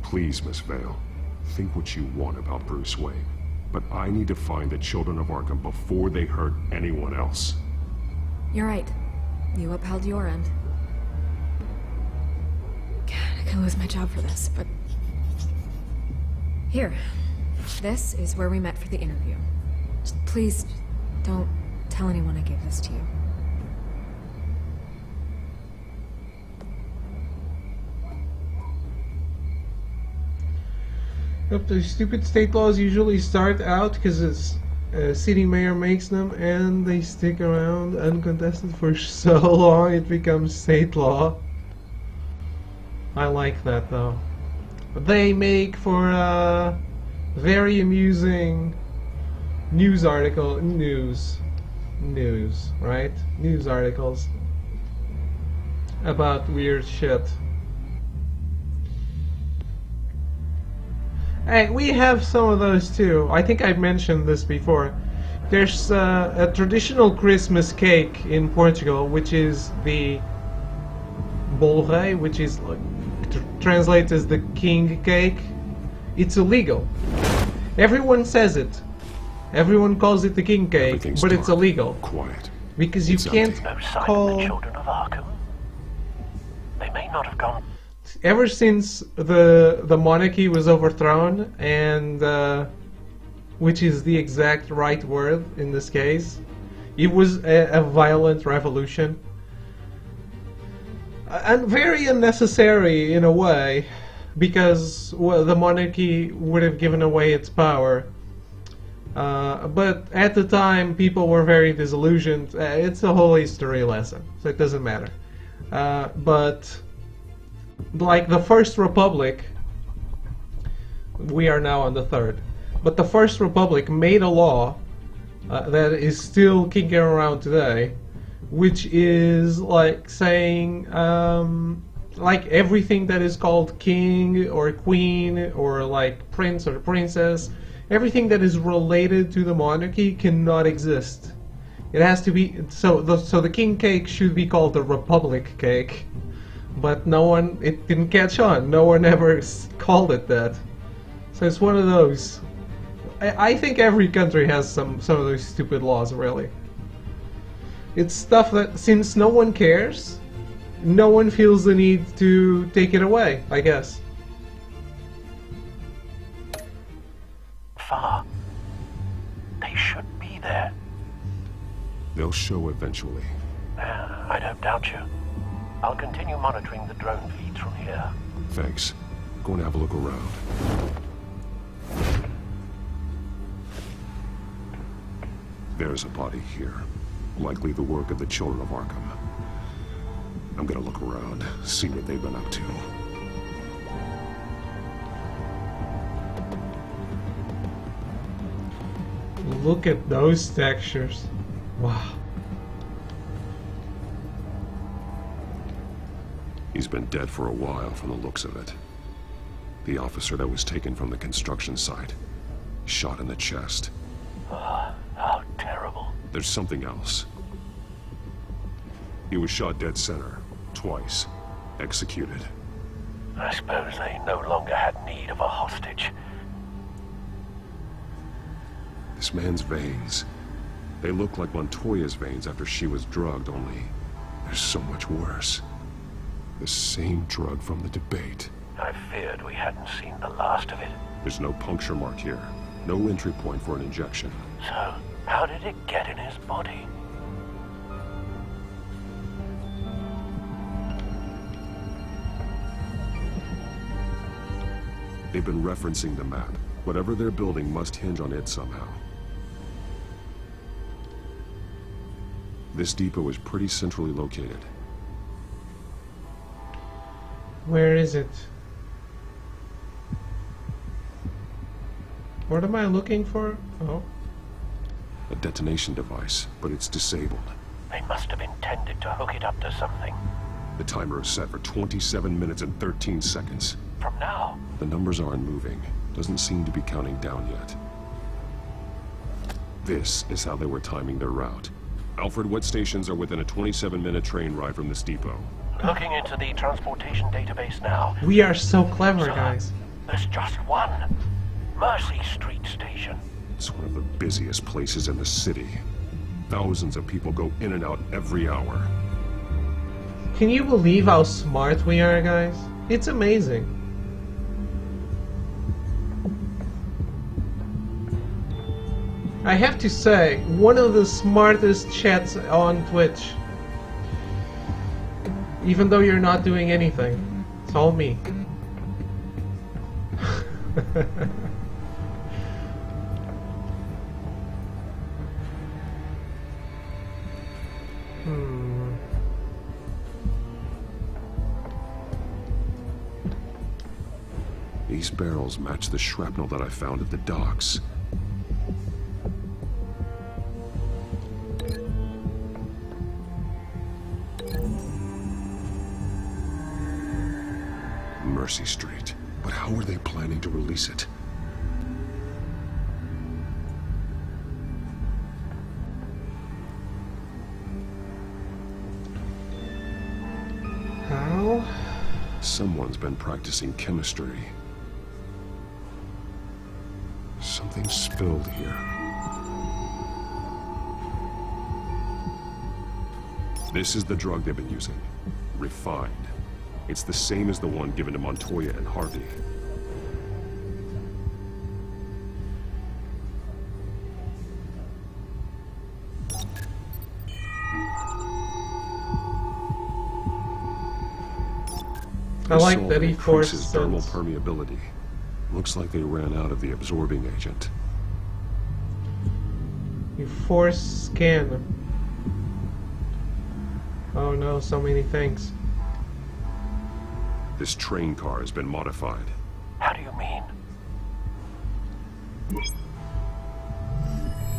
Please, Miss Vale, think what you want about Bruce Wayne. But I need to find the children of Arkham before they hurt anyone else. You're right. You upheld your end. God, I could lose my job for this, but... Here. This is where we met for the interview. Just please, don't tell anyone I gave this to you. Yep, the stupid state laws usually start out because it's city mayor makes them and they stick around uncontested for so long it becomes state law. I like that though. They make for a very amusing news article, news, right? News articles about weird shit. Hey, we have some of those too. I think I've mentioned this before. There's a traditional Christmas cake in Portugal, which is the bolo rei, which is translated as the king cake. It's illegal. Everyone says it. Everyone calls it the king cake, but it's illegal. Quiet. Because you can't call... The children of Arkham. They may not have gone... Ever since the monarchy was overthrown and which is the exact right word in this case. It was a violent revolution. And very unnecessary in a way, because well, the monarchy would have given away its power. But at the time, people were very disillusioned. It's a whole history lesson, so it doesn't matter. But like the First Republic, we are now on the third. But the First Republic made a law that is still kicking around today, which is like saying like everything that is called king or queen or like prince or princess, everything that is related to the monarchy cannot exist. It has to be so the king cake should be called the Republic cake, but it didn't catch on. No one ever called it that. So it's one of those. I think every country has some of those stupid laws, really. It's stuff that, since no one cares, no one feels the need to take it away, I guess. Far. They should be there. They'll show eventually. I don't doubt you. I'll continue monitoring the drone feeds from here. Thanks. Go and have a look around. There's a body here. Likely the work of the children of Arkham. I'm gonna look around, see what they've been up to. Look at those textures. Wow. He's been dead for a while from the looks of it. The officer that was taken from the construction site. Shot in the chest. How terrible. There's something else. He was shot dead center. Twice. Executed. I suppose they no longer had need of a hostage. This man's veins. They look like Montoya's veins after she was drugged, only they're so much worse. The same drug from the debate. I feared we hadn't seen the last of it. There's no puncture mark here. No entry point for an injection. So, how did it get in his body? They've been referencing the map. Whatever they're building must hinge on it somehow. This depot is pretty centrally located. Where is it? What am I looking for? Oh. A detonation device, but it's disabled. They must have intended to hook it up to something. The timer is set for 27 minutes and 13 seconds. From now? The numbers aren't moving. Doesn't seem to be counting down yet. This is how they were timing their route. Alfred, what stations are within a 27-minute train ride from this depot? Looking into the transportation database now. We are so clever, guys. There's just one. Mercy Street Station. It's one of the busiest places in the city. Thousands of people go in and out every hour. Can you believe how smart we are, guys? It's amazing. I have to say, one of the smartest chats on Twitch. Even though you're not doing anything. It's all me. These barrels match the shrapnel that I found at the docks. Mercy Street. But how are they planning to release it? How? Someone's been practicing chemistry. Something spilled here. This is the drug they've been using. Refined. It's the same as the one given to Montoya and Harvey. I like saw that he increases forced thermal it. permeability. Looks like they ran out of the absorbing agent. You force scan. Oh no, so many things. This train car has been modified. How do you mean?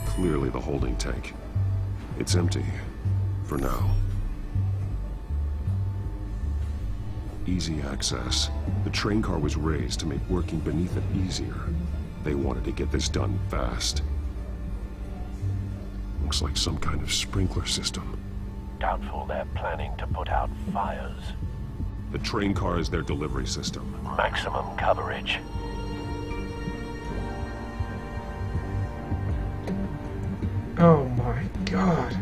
Clearly the holding tank. It's empty. For now. Easy access. The train car was raised to make working beneath it easier. They wanted to get this done fast. Looks like some kind of sprinkler system. Doubtful they're planning to put out fires. The train car is their delivery system. Maximum coverage. Oh my god.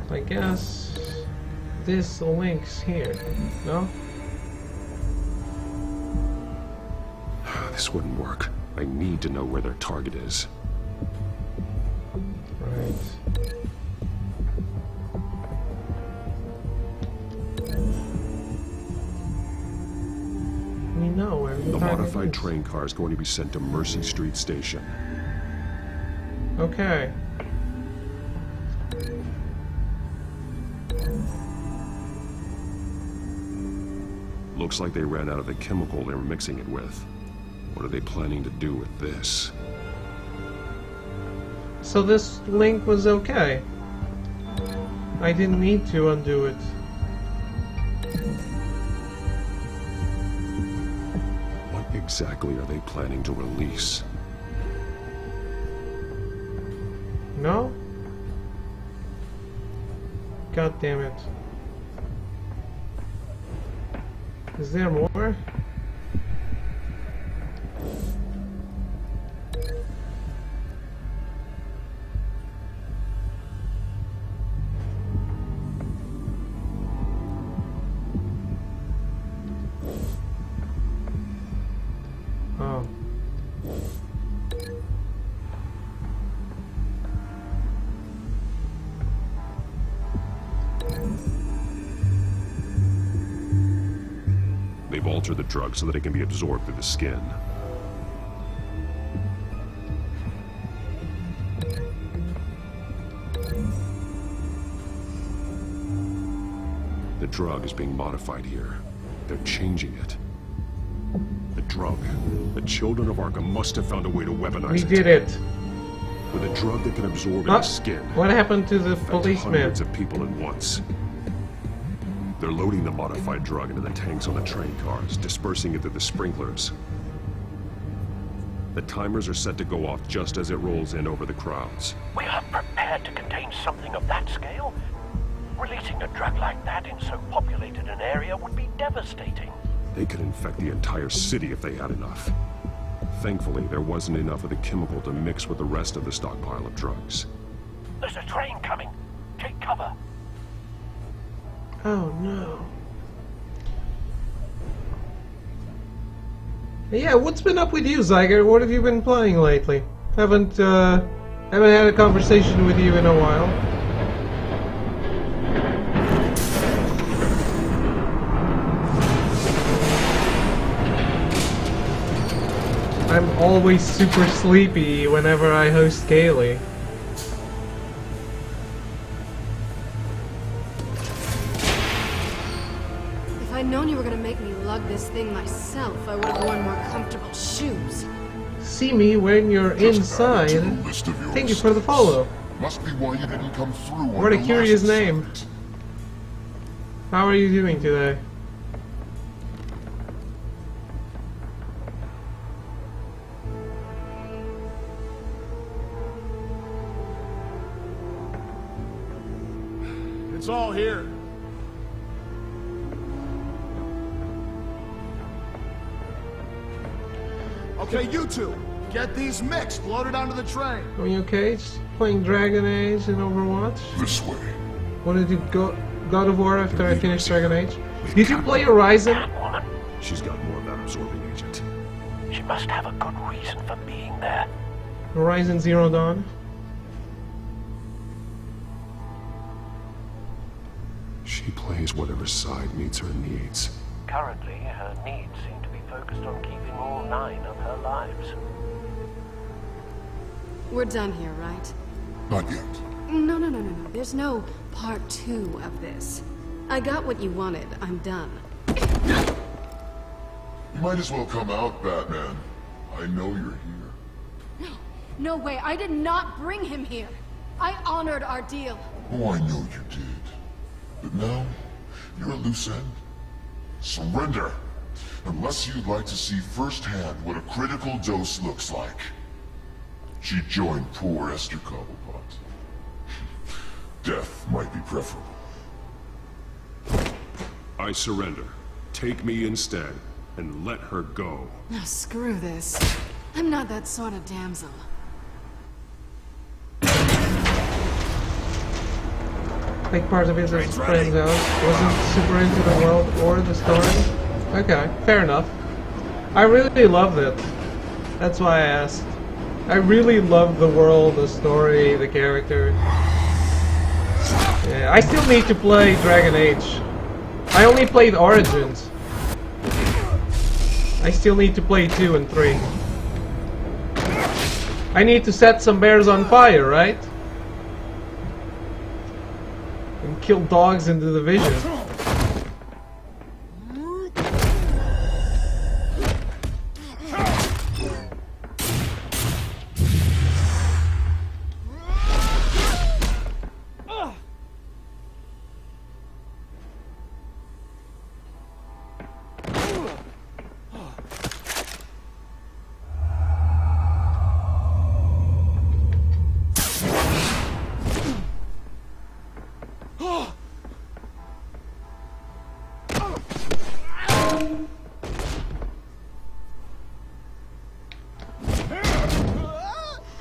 I guess this link's here, no? This wouldn't work. I need to know where their target is. Right. We know where The modified train car is going to be sent to Mercy Street Station. Okay. Looks like they ran out of the chemical they were mixing it with. What are they planning to do with this? So this link was okay. I didn't need to undo it. What exactly are they planning to release? No? God damn it. Is there more? Oh. They've altered the drug so that it can be absorbed through the skin. The drug is being modified here. They're changing it. The drug. The children of Arkham must have found a way to weaponize We it. did it. With a drug that can absorb in the skin. What happened to the Affect policeman? hundreds of people at once. They're loading the modified drug into the tanks on the train cars, dispersing it through the sprinklers. The timers are set to go off just as it rolls in over the crowds. We are prepared to contain something of that scale? Releasing a drug like that in so populated an area would be devastating. They could infect the entire city if they had enough. Thankfully, there wasn't enough of the chemical to mix with the rest of the stockpile of drugs. There's a train coming. Take cover. Oh no. Yeah, what's been up with you, Zyger? What have you been playing lately? Haven't had a conversation with you in a while. I'm always super sleepy whenever I host Kaylee. If I'd known you were gonna make me lug this thing myself, I would have worn more comfortable shoes. See me when you're inside. Thank you for the follow. Must be why you didn't come through on What a your curious last name. assignment. How are you doing today? It's all here. Okay, you two, get these mixed, loaded onto the train. Are you okay? Just playing Dragon Age and Overwatch? This way. What did you go God of War after I finished Dragon Age? Did you play Horizon? She's got more of that absorbing agent. She must have a good reason for being there. Horizon Zero Dawn? She plays whatever side meets her needs. Currently, her needs seem to be focused on keeping all 9 of her lives. We're done here, right? Not yet. No. There's no part 2 of this. I got what you wanted. I'm done. You might as well come out, Batman. I know you're here. No way. I did not bring him here. I honored our deal. Oh, I know you did. But now, you're a loose end. Surrender! Unless you'd like to see firsthand what a critical dose looks like. She joined poor Esther Cobblepot. Death might be preferable. I surrender. Take me instead, and let her go. Oh, screw this. I'm not that sort of damsel. Like part of his friends out, wasn't super into the world or the story. Okay, fair enough. I really loved it. That's why I asked. I really loved the world, the story, the character. Yeah, I still need to play Dragon Age. I only played Origins. I still need to play 2 and 3. I need to set some bears on fire, right? And kill dogs in the Division.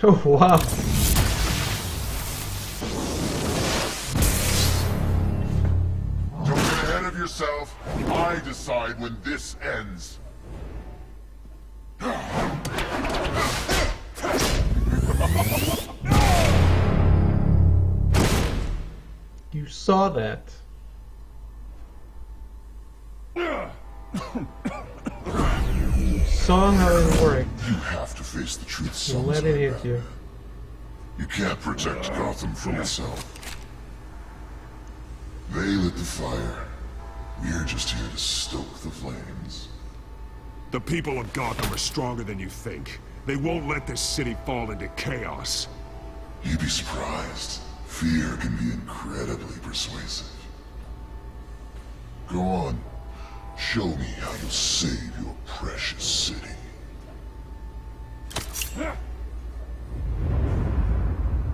Oh, wow. Don't get ahead of yourself. I decide when this ends. You saw that. You saw how it worked. You have to face the truth You sometime. let it hit you. You can't protect Gotham from itself. They lit the fire. We're just here to stoke the flames. The people of Gotham are stronger than you think. They won't let this city fall into chaos. You'd be surprised. Fear can be incredibly persuasive. Go on. Show me how you'll save your precious city.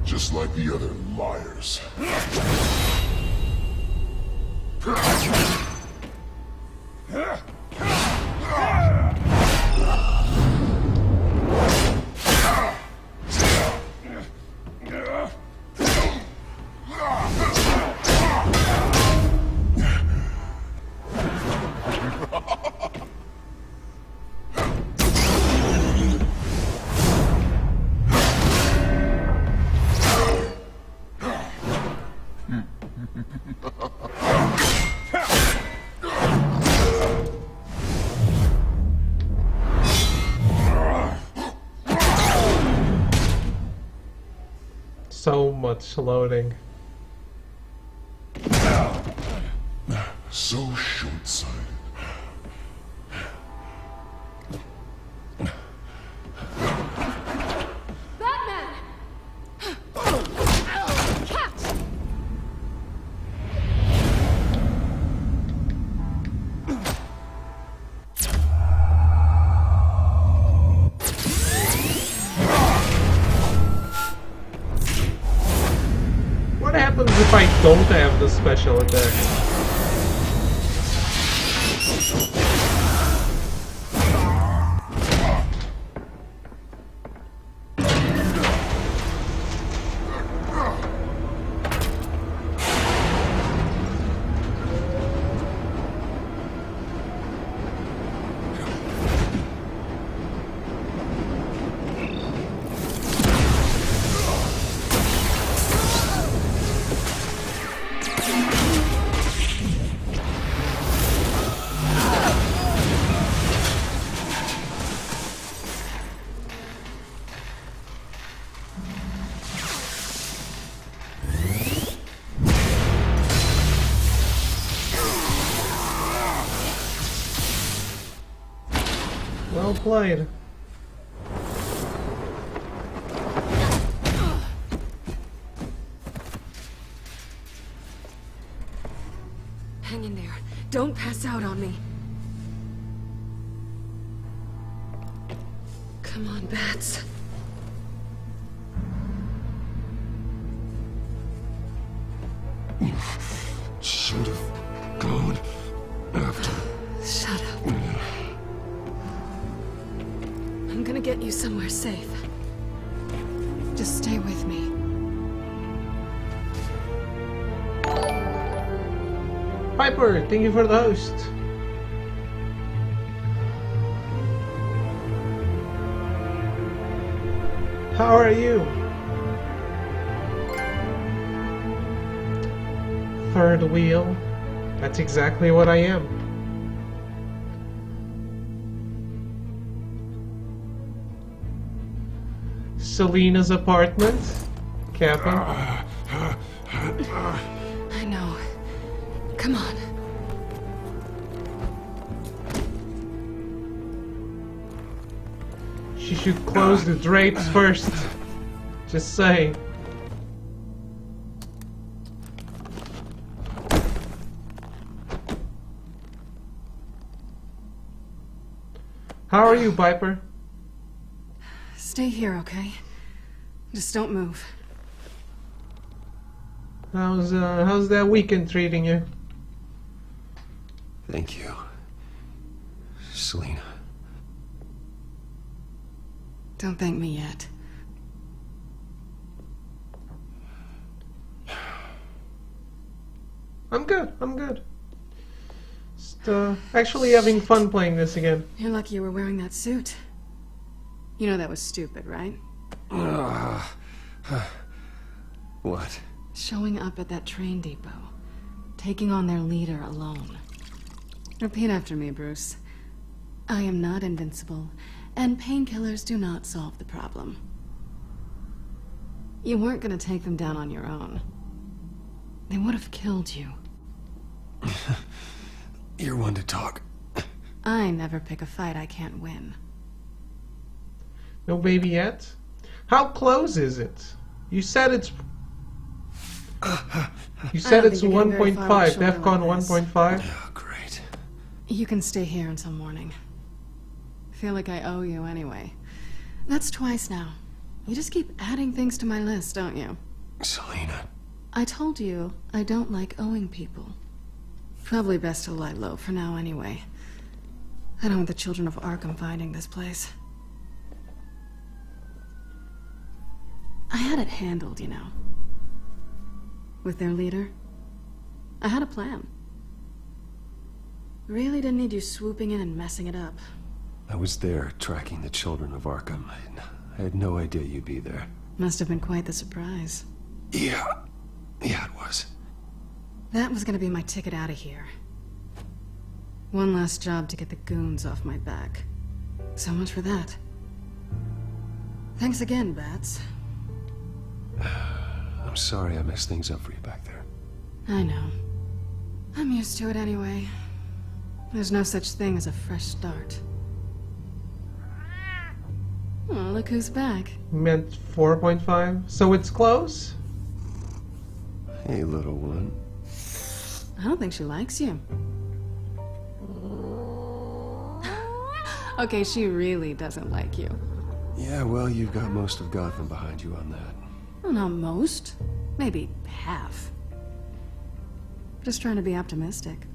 Just like the other liars. So much loading. So short-sighted. Batman! Catch! What happens if I don't have the special attack? Well played. Hang in there. Don't pass out on me. Come on, Bats. Should have gone after. Shut up. I'm gonna get you somewhere safe. Just stay with me. Piper, thank you for the host. How are you? Third wheel. That's exactly what I am. Selena's apartment. Camping. I know. Come on. She should close the drapes first. Just saying. How are you, Piper? Stay here, okay? Just don't move. How's that weekend treating you? Thank you, Selena. Don't thank me yet. I'm good. I'm good. Just actually having fun playing this again. You're lucky you were wearing that suit. You know that was stupid, right? What? Showing up at that train depot. Taking on their leader alone. Repeat after me, Bruce. I am not invincible, and painkillers do not solve the problem. You weren't gonna take them down on your own. They would have killed you. You're one to talk. I never pick a fight I can't win. No baby yet? How close is it? You said it's... You said it's 1.5, DEFCON 1.5? Oh, great. You can stay here until morning. Feel like I owe you anyway. That's twice now. You just keep adding things to my list, don't you? Selena. I told you I don't like owing people. Probably best to lie low for now anyway. I don't want the children of Arkham finding this place. I had it handled, you know. With their leader. I had a plan. Really didn't need you swooping in and messing it up. I was there tracking the children of Arkham. I had no idea you'd be there. Must have been quite the surprise. Yeah, it was. That was gonna be my ticket out of here. One last job to get the goons off my back. So much for that. Thanks again, Bats. I'm sorry I messed things up for you back there. I know. I'm used to it anyway. There's no such thing as a fresh start. Oh, look who's back. Meant 4.5? So it's close? Hey, little one. I don't think she likes you. Okay, she really doesn't like you. Yeah, well, you've got most of Gotham behind you on that. Well, not most. Maybe half. Just trying to be optimistic.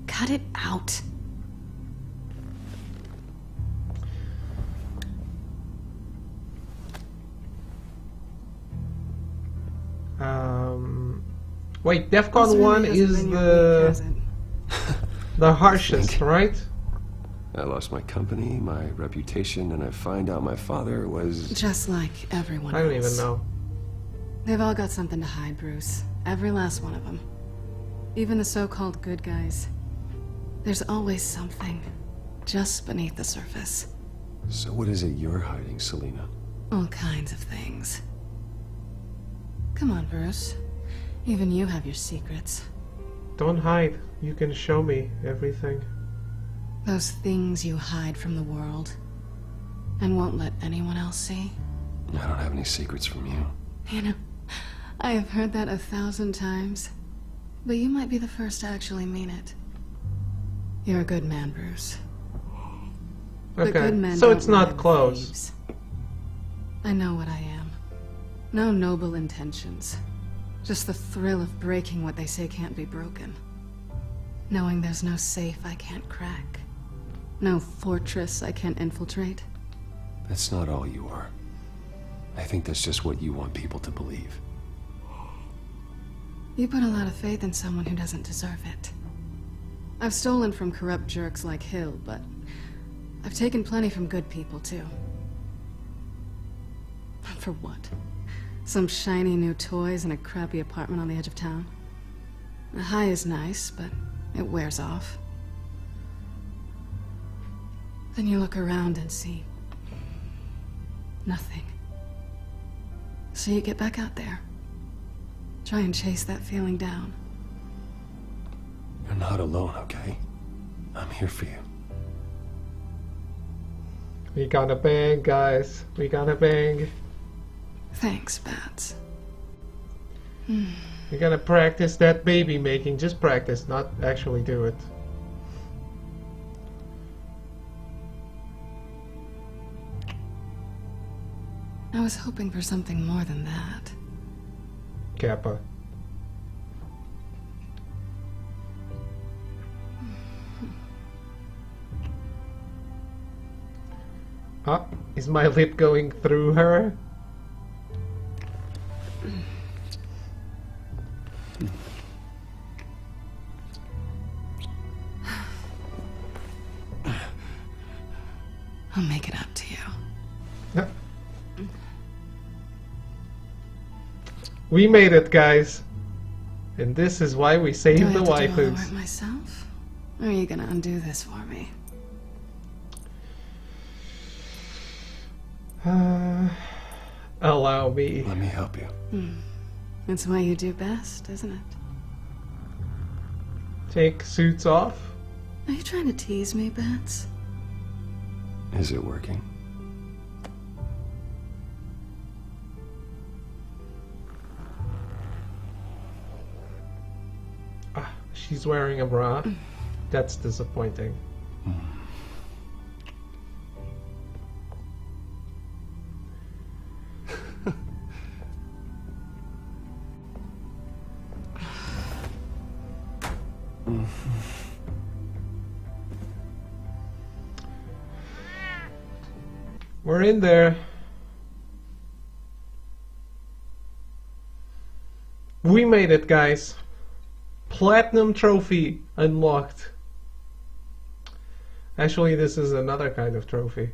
Cut it out. Wait, DEFCON 1 is the harshest, right? I lost my company, my reputation, and I find out my father was... Just like everyone else. I don't even know. They've all got something to hide, Bruce. Every last one of them. Even the so-called good guys. There's always something just beneath the surface. So what is it you're hiding, Selena? All kinds of things. Come on, Bruce. Even you have your secrets. Don't hide. You can show me everything. Those things you hide from the world and won't let anyone else see. I don't have any secrets from you. You know, I have heard that 1,000 times, but you might be the first to actually mean it. You're a good man, Bruce. But Okay, good men so don't it's not ride with close. thieves. I know what I am. No noble intentions. Just the thrill of breaking what they say can't be broken. Knowing there's no safe I can't crack. No fortress I can't infiltrate. That's not all you are. I think that's just what you want people to believe. You put a lot of faith in someone who doesn't deserve it. I've stolen from corrupt jerks like Hill, but I've taken plenty from good people, too. For what? Some shiny new toys and a crappy apartment on the edge of town? The high is nice, but it wears off. Then you look around and see nothing. So you get back out there. Try and chase that feeling down. You're not alone, okay? I'm here for you. We gotta bang, guys. We gotta bang. Thanks, Bats. We gotta practice that baby making. Just practice, not actually do it. I was hoping for something more than that. Kappa. Ah, is my lip going through her? I'll make it up to you. We made it, guys. And this is why we saved the Do I have to do all the waifus. work myself? Or are you gonna undo this for me? Allow me. Let me help you. That's what you do best, isn't it? Take suits off. Are you trying to tease me, Bats? Is it working? Ah, she's wearing a bra. That's disappointing. We're in there. We made it, guys. Platinum trophy unlocked. Actually, this is another kind of trophy.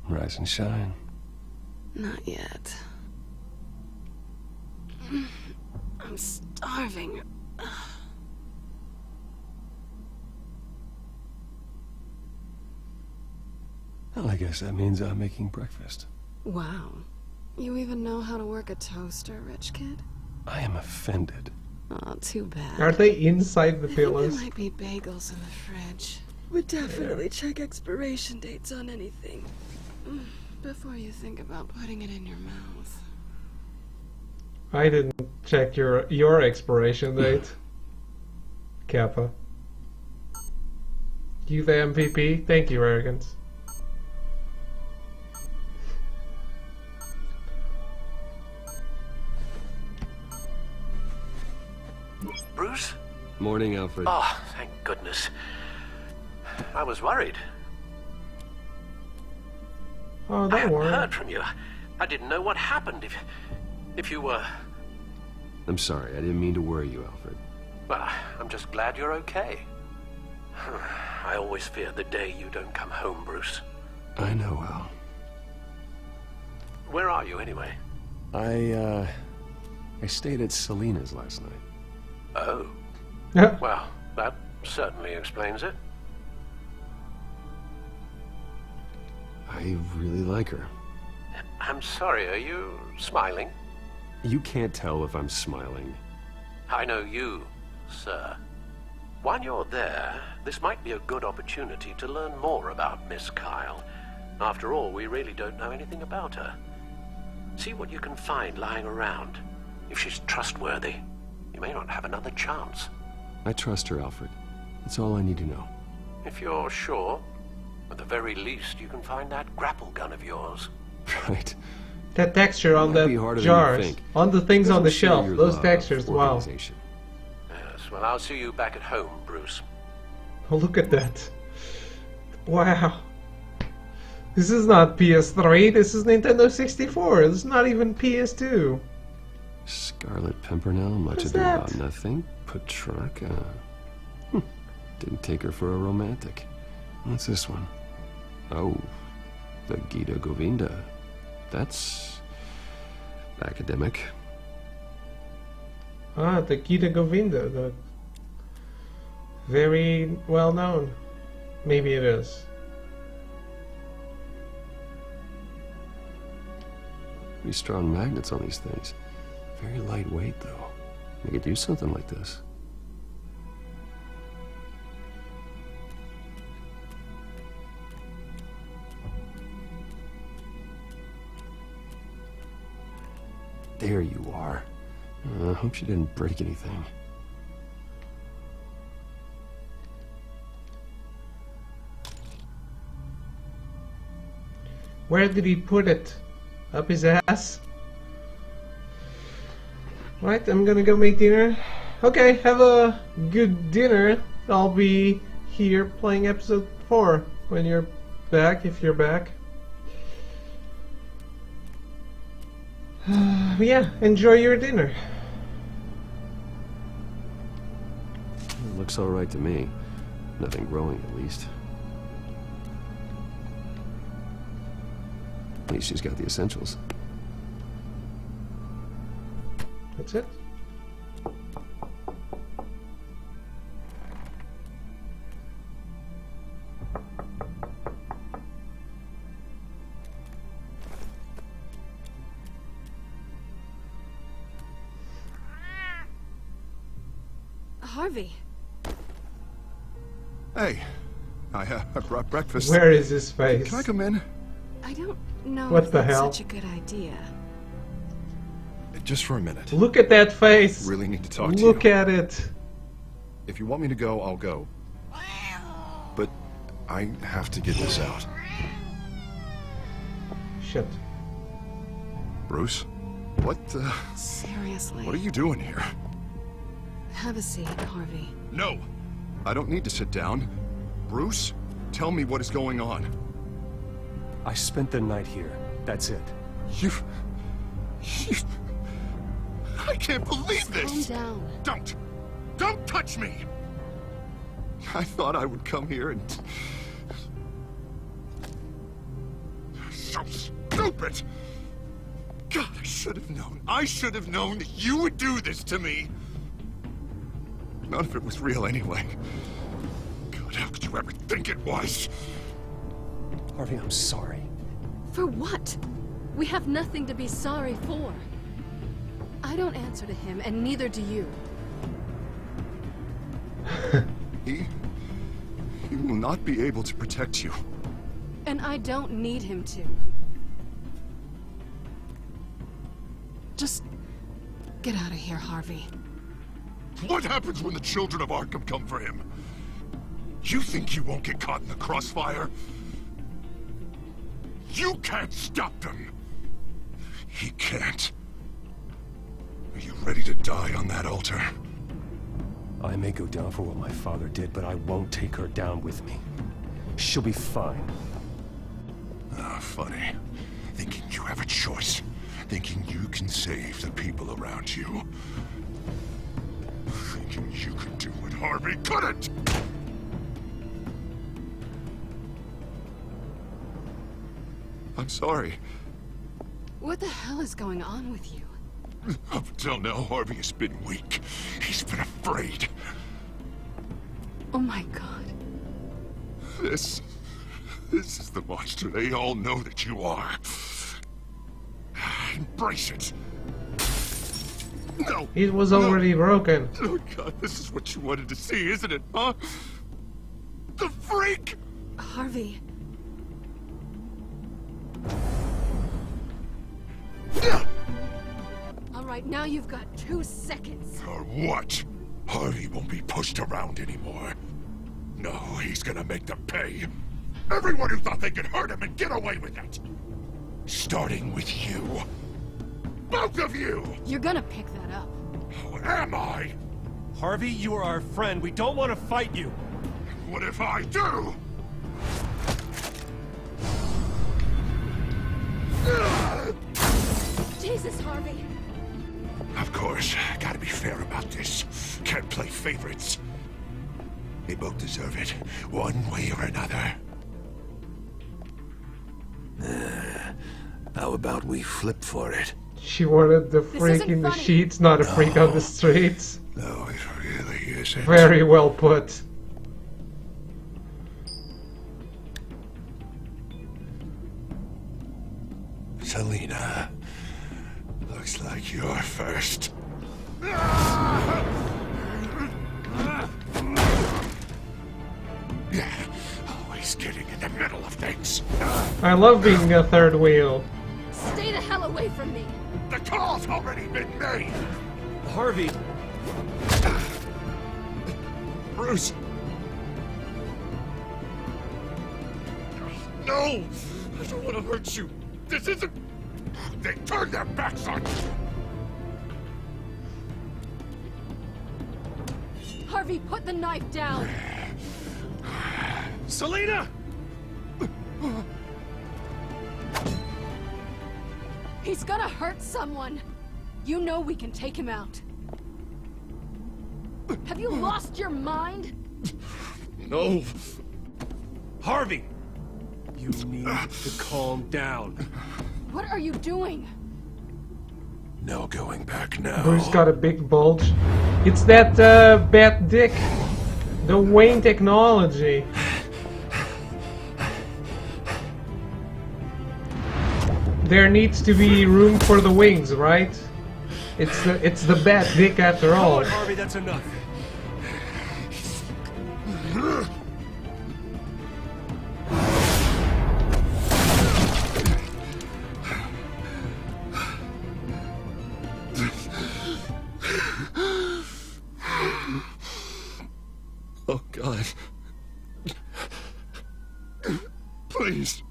Rise and shine. Not yet. I'm starving. Well, I guess that means I'm making breakfast. Wow. You even know how to work a toaster, rich kid? I am offended. Oh, too bad. Are they inside the I think pillows? there might be bagels in the fridge. Would definitely check expiration dates on anything. Before you think about putting it in your mouth. I didn't check your expiration date. Kappa. You the MVP? Thank you, Arrogance. Bruce? Morning, Alfred. Oh, thank goodness. I was worried. Oh, I don't hadn't worry. heard from you. I didn't know what happened. If you were... I'm sorry, I didn't mean to worry you, Alfred. Well, I'm just glad you're okay. I always fear the day you don't come home, Bruce. I know, Al. Where are you, anyway? I I stayed at Selena's last night. Oh. Well, that certainly explains it. I really like her. I'm sorry, are you smiling? You can't tell if I'm smiling. I know you, sir. While you're there, this might be a good opportunity to learn more about Miss Kyle. After all, we really don't know anything about her. See what you can find lying around. If she's trustworthy, you may not have another chance. I trust her, Alfred. That's all I need to know. If you're sure, at the very least, you can find that grapple gun of yours. Right. That texture on Might the be harder than you jars, think. on the things on the Doesn't show shelf, your those love textures, of wow. organization. Yes, well, I'll see you back at home, Bruce. Oh, look at that. Wow. This is not PS3, this is Nintendo 64, this is not even PS2. Scarlet Pimpernel, much What's ado that? about nothing. Petrarca. Didn't take her for a romantic. What's this one? Oh, the Gita Govinda. That's academic. Ah, the Gita Govinda, the very well known. Maybe it is. Pretty strong magnets on these things. Very lightweight, though. I could do something like this. There you are. I hope she didn't break anything. Where did he put it? Up his ass? Right, I'm gonna go make dinner. Okay, have a good dinner. I'll be here playing episode 4 when you're back, if you're back. Yeah, enjoy your dinner. It looks alright to me. Nothing growing, at least. At least she's got the essentials. That's it. Harvey. Hey, I brought breakfast. Where is his face? Can I come in? I don't know What if the that's hell? such a good idea. Just for a minute. Look at that face. Really need to talk to you. Look at it. If you want me to go, I'll go. But I have to get this out. Shit. Bruce? What Seriously. What are you doing here? Have a seat, Harvey. No! I don't need to sit down. Bruce, tell me what is going on. I spent the night here. That's it. You... I can't believe this! Calm down. Don't touch me! I thought I would come here and... So stupid! God, I should have known. I should have known that you would do this to me! None of it was real anyway. God, how could you ever think it was? Harvey, I'm sorry. For what? We have nothing to be sorry for. I don't answer to him, and neither do you. He will not be able to protect you. And I don't need him to. Just get out of here, Harvey. What happens when the children of Arkham come for him? You think you won't get caught in the crossfire? You can't stop them! He can't. Are you ready to die on that altar? I may go down for what my father did, but I won't take her down with me. She'll be fine. Ah, funny. Thinking you have a choice. Thinking you can save the people around you. Thinking you can do what Harvey couldn't! I'm sorry. What the hell is going on with you? Up until now, Harvey has been weak. He's been afraid. Oh my god. This is the monster they all know that you are. Embrace it. No. It was already broken. Oh god, this is what you wanted to see, isn't it, huh? The freak! Harvey. All right, now you've got 2 seconds. Or what? Harvey won't be pushed around anymore. No, he's gonna make them pay. Everyone who thought they could hurt him and get away with it. Starting with you. Both of you! You're gonna pick that up. Who am I? Harvey, you are our friend. We don't want to fight you. What if I do? Jesus, Harvey. Of course, gotta be fair about this. Can't play favorites. They both deserve it, one way or another. How about we flip for it? She wanted the freak in the sheets, not a freak on the streets. No, it really isn't. Very well put. Selena, looks like you're first. Yeah, always getting in the middle of things. I love being a third wheel. Stay the hell away from me. The call's already been made. Harvey. Bruce. No! I don't want to hurt you. This isn't... They turned their backs on you. Harvey, put the knife down. Selena! He's gonna hurt someone. You know we can take him out. Have you lost your mind? No. Harvey! You need to calm down. What are you doing? No going back now. Bruce got a big bulge. It's that bat dick. The Wayne technology. There needs to be room for the wings, right? It's the bat dick after all. Come on, Harvey, that's enough. Oh, God. Please.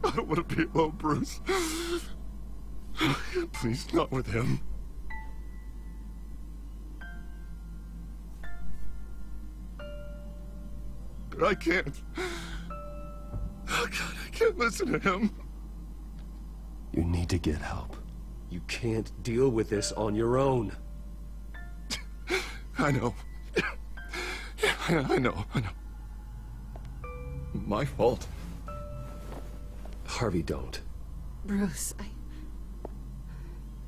I don't want to be alone, Bruce. Please, not with him. But I can't. Oh, God, I can't listen to him. You need to get help. You can't deal with this on your own. I know. I know. My fault. Harvey, don't. Bruce,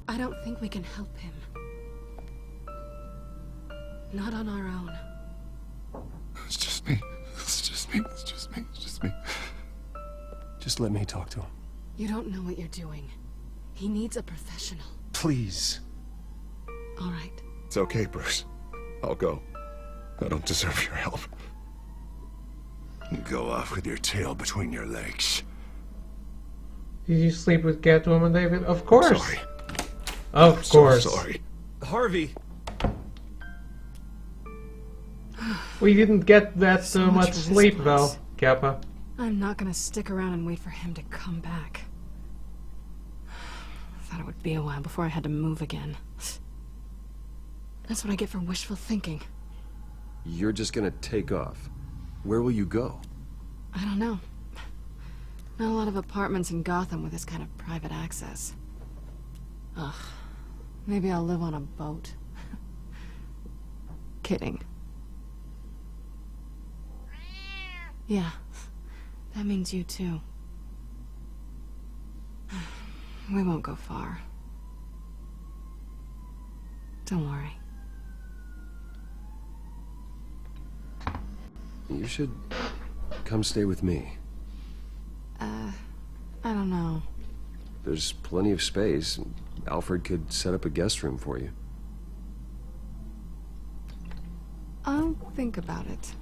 I don't think we can help him. Not on our own. It's just me. It's just me. Just let me talk to him. You don't know what you're doing. He needs a professional. Please. All right. It's okay, Bruce. I'll go. I don't deserve your help. Go off with your tail between your legs. Did you sleep with Catwoman, David? Of course. Sorry. Of course. So sorry. Harvey. We didn't get that So much much for this sleep, though, place. Kappa. I'm not gonna stick around and wait for him to come back. I thought it would be a while before I had to move again. That's what I get for wishful thinking. You're just gonna take off. Where will you go? I don't know. Not a lot of apartments in Gotham with this kind of private access. Ugh. Maybe I'll live on a boat. Kidding. Yeah. That means you too. We won't go far. Don't worry. You should come stay with me. I don't know. There's plenty of space. Alfred could set up a guest room for you. I'll think about it.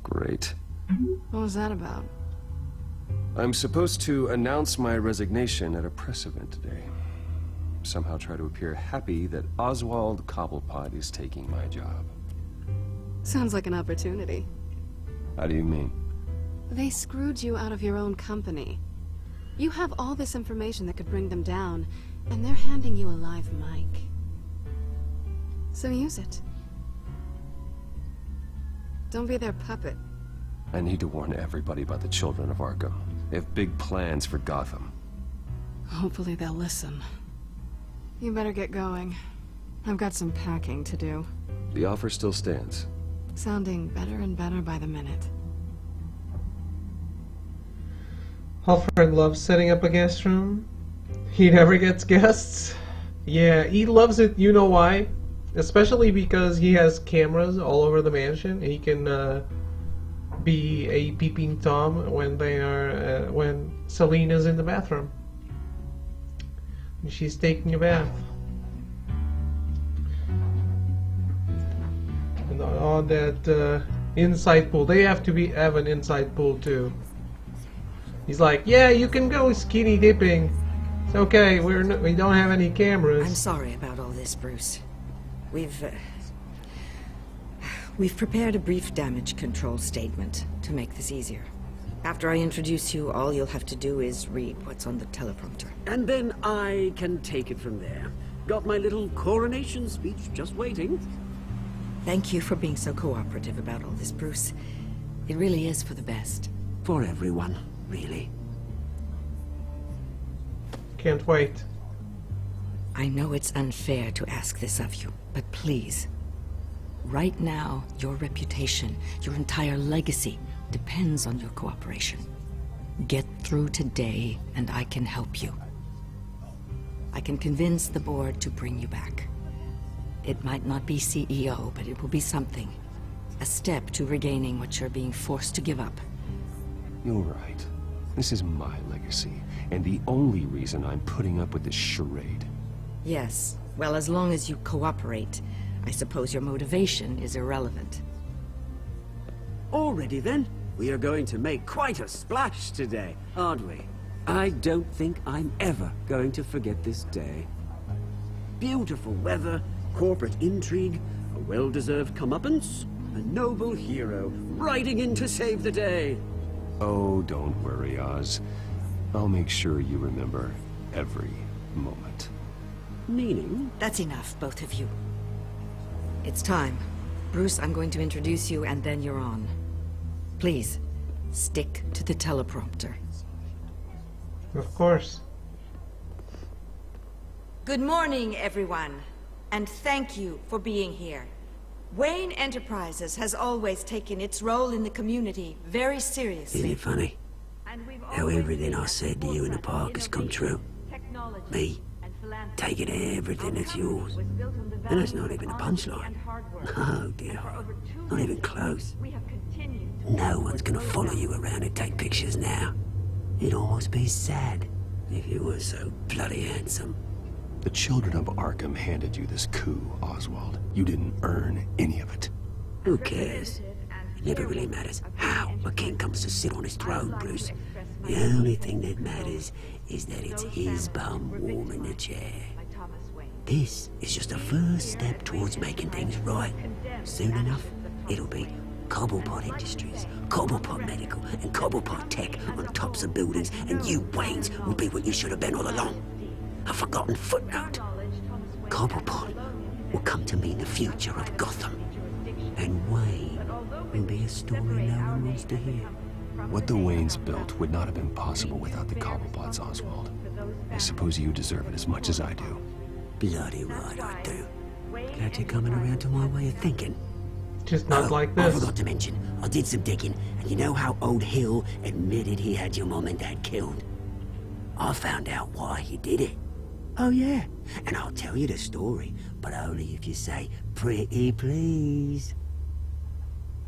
Great. What was that about? I'm supposed to announce my resignation at a press event today. Somehow try to appear happy that Oswald Cobblepot is taking my job. Sounds like an opportunity. How do you mean? They screwed you out of your own company. You have all this information that could bring them down, and they're handing you a live mic. So use it. Don't be their puppet. I need to warn everybody about the children of Arkham. They have big plans for Gotham. Hopefully they'll listen. You better get going. I've got some packing to do. The offer still stands. Sounding better and better by the minute. Alfred loves setting up a guest room. He never gets guests. Yeah, he loves it, you know why? Especially because he has cameras all over the mansion. He can be a peeping Tom when they are when Selena's in the bathroom. She's taking a bath. And on that inside pool, they have to have an inside pool too. He's like, yeah, you can go skinny dipping. It's okay. We don't have any cameras. I'm sorry about all this, Bruce. We've prepared a brief damage control statement to make this easier. After I introduce you, all you'll have to do is read what's on the teleprompter. And then I can take it from there. Got my little coronation speech just waiting. Thank you for being so cooperative about all this, Bruce. It really is for the best. For everyone, really. Can't wait. I know it's unfair to ask this of you, but please. Right now, your reputation, your entire legacy, depends on your cooperation. Get through today, and I can help you. I can convince the board to bring you back. It might not be CEO, but it will be something. A step to regaining what you're being forced to give up. You're right. This is my legacy, and the only reason I'm putting up with this charade. Yes, well, as long as you cooperate, I suppose your motivation is irrelevant. Already then, we are going to make quite a splash today, aren't we? I don't think I'm ever going to forget this day. Beautiful weather, corporate intrigue, a well-deserved comeuppance, a noble hero riding in to save the day. Oh, don't worry, Oz. I'll make sure you remember every moment. Meaning? That's enough, both of you. It's time. Bruce, I'm going to introduce you, and then you're on. Please, stick to the teleprompter. Of course. Good morning, everyone, and thank you for being here. Wayne Enterprises has always taken its role in the community very seriously. Isn't it funny? How everything I said to you in the park has come true. Me, taking everything that's yours. And that's not even a punchline. Oh dear, not even close. No one's gonna follow you around and take pictures now. It'd almost be sad if you were so bloody handsome. The children of Arkham handed you this coup, Oswald. You didn't earn any of it. Who cares? It never really matters how a king comes to sit on his throne, Bruce. The only thing that matters is that it's his bum warming the chair. This is just a first step towards making things right. Soon enough, it'll be Cobblepot Industries, Cobblepot Medical, and Cobblepot Tech on tops of buildings, and you, Waynes, will be what you should have been all along. A forgotten footnote. Cobblepot will come to mean the future of Gotham. And Wayne will be a story no one wants to hear. What the Waynes built would not have been possible without the Cobblepots, Oswald. I suppose you deserve it as much as I do. Bloody right I do. Glad you're coming around to my way of thinking. Just not like I this. forgot to mention, I did some digging, and you know how old Hill admitted he had your mom and dad killed? I found out why he did it. Oh yeah, and I'll tell you the story, but only if you say, "Pretty please."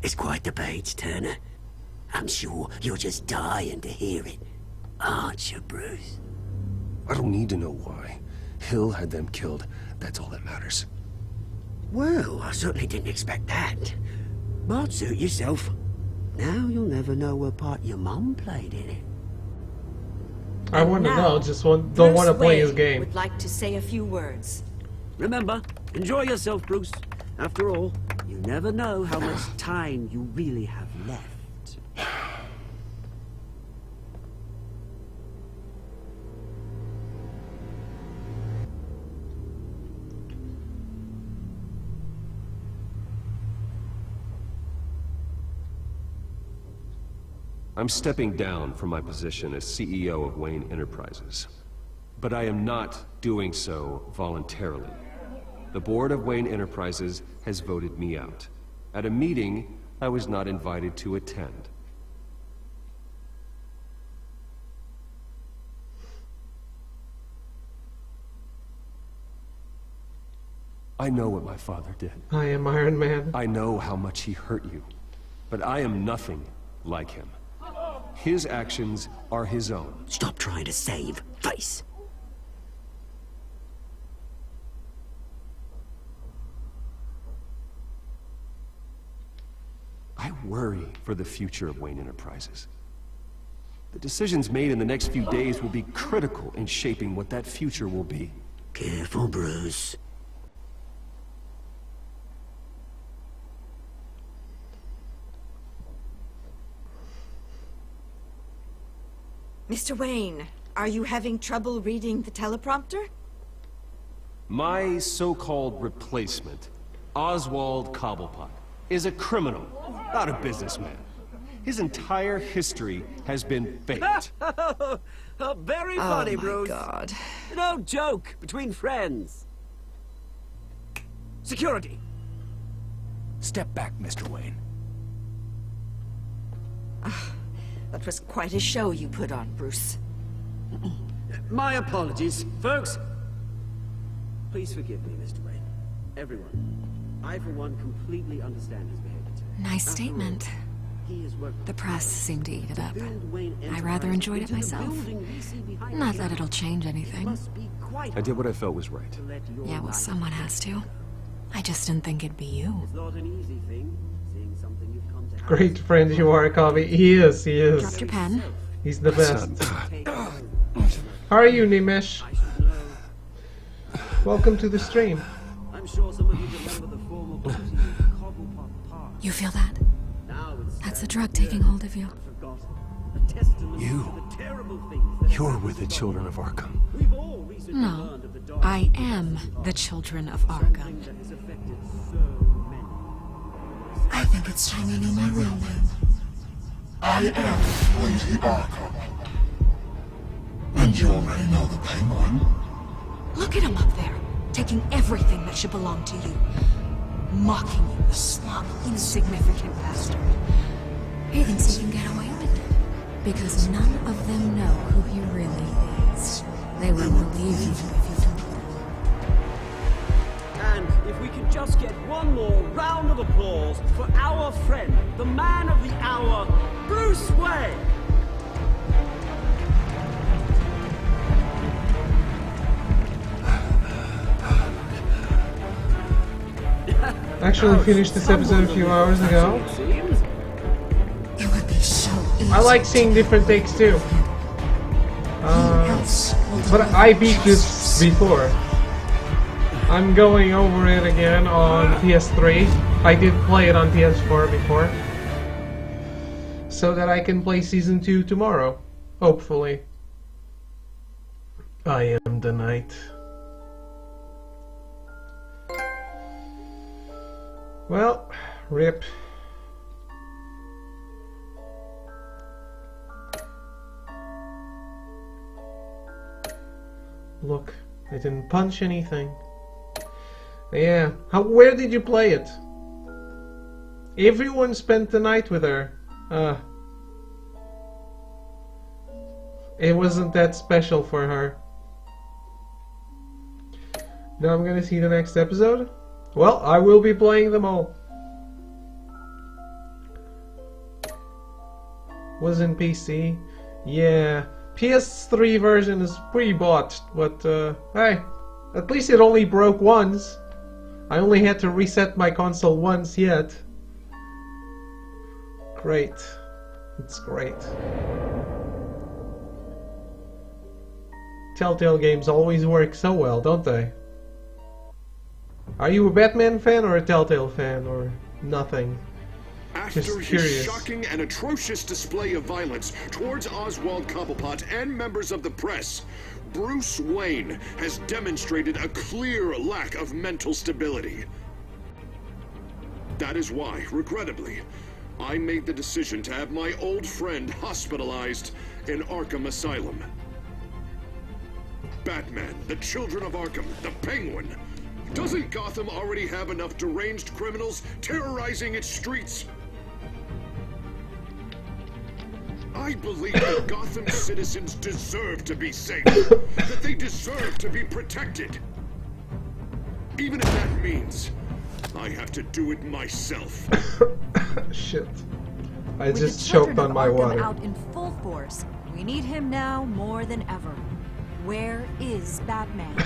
It's quite the page turner. I'm sure you're just dying to hear it, aren't you, Bruce? I don't need to know why. Hill had them killed. That's all that matters. Well, I certainly didn't expect that. But suit yourself. Now you'll never know what part your mum played in it. I want to know, just don't want to play his game. Would like to say a few words. Remember, enjoy yourself, Bruce. After all, you never know how much time you really have left. I'm stepping down from my position as CEO of Wayne Enterprises. But I am not doing so voluntarily. The board of Wayne Enterprises has voted me out, at a meeting I was not invited to attend. I know what my father did. I am Iron Man. I know how much he hurt you, but I am nothing like him. His actions are his own. Stop trying to save face. I worry for the future of Wayne Enterprises. The decisions made in the next few days will be critical in shaping what that future will be. Careful, Bruce. Mr. Wayne, are you having trouble reading the teleprompter? My so-called replacement, Oswald Cobblepot, is a criminal, not a businessman. His entire history has been faked. Very funny, oh my Bruce. God. No joke between friends. Security. Step back, Mr. Wayne. That was quite a show you put on, Bruce. My apologies, folks. Please forgive me, Mr. Wayne. Everyone. I, for one, completely understand his behavior today. Nice statement. The press seemed to eat it up. I rather enjoyed it myself. Not that it'll change anything. I did what I felt was right. Yeah, well, someone has to. I just didn't think it'd be you. It's not an easy thing, seeing something you've come to Great friend you are, Kobe. He is. Dropped your pen. He's the best. How are you, Nimesh? Welcome to the stream. I'm sure some of you remember the former beauty of Cobblepot Park. You feel that? That's the drug taking hold of you. You're with the children of Arkham. No, I am the children of Arkham. I think it's time you knew my real name. I am Lady Arkham. And you already know the Penguin. Look at him up there, taking everything that should belong to you. Mocking you, the slob, insignificant bastard. He thinks he can get away with it. Because none of them know who he really is. They wouldn't believe you if you told them. And if we could just get one more round of applause for our friend, the man of the hour, Bruce Wayne. Actually finished this episode a few hours ago. It would be so easy. I like seeing different takes too. But I beat this before. I'm going over it again on PS3. I did play it on PS4 before. So that I can play Season 2 tomorrow. Hopefully. I am the knight. Well, rip. Look, I didn't punch anything. Yeah, where did you play it? Everyone spent the night with her. It wasn't that special for her. Now I'm gonna see the next episode. Well, I will be playing them all. Was in PC. Yeah, PS3 version is pretty botched, but hey, at least it only broke once. I only had to reset my console once yet. Great. It's great. Telltale games always work so well, don't they? Are you a Batman fan or a Telltale fan, or nothing? After Just his curious. shocking and atrocious display of violence towards Oswald Cobblepot and members of the press, Bruce Wayne has demonstrated a clear lack of mental stability. That is why, regrettably, I made the decision to have my old friend hospitalized in Arkham Asylum. Batman, the Children of Arkham, the Penguin. Doesn't Gotham already have enough deranged criminals terrorizing its streets? I believe that Gotham citizens deserve to be safe, that they deserve to be protected. Even if that means I have to do it myself. Shit. I With just the choked Children on of my Arkham water. out in full force, we need him now more than ever. Where is Batman?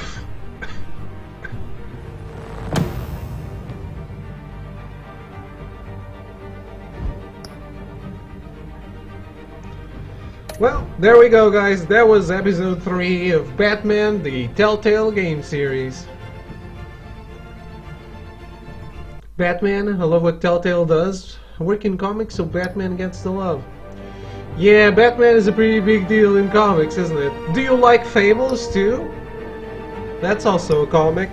Well, there we go, guys. That was episode 3 of Batman, the Telltale game series. Batman, I love what Telltale does. Work in comics so Batman gets the love. Yeah, Batman is a pretty big deal in comics, isn't it? Do you like Fables too? That's also a comic.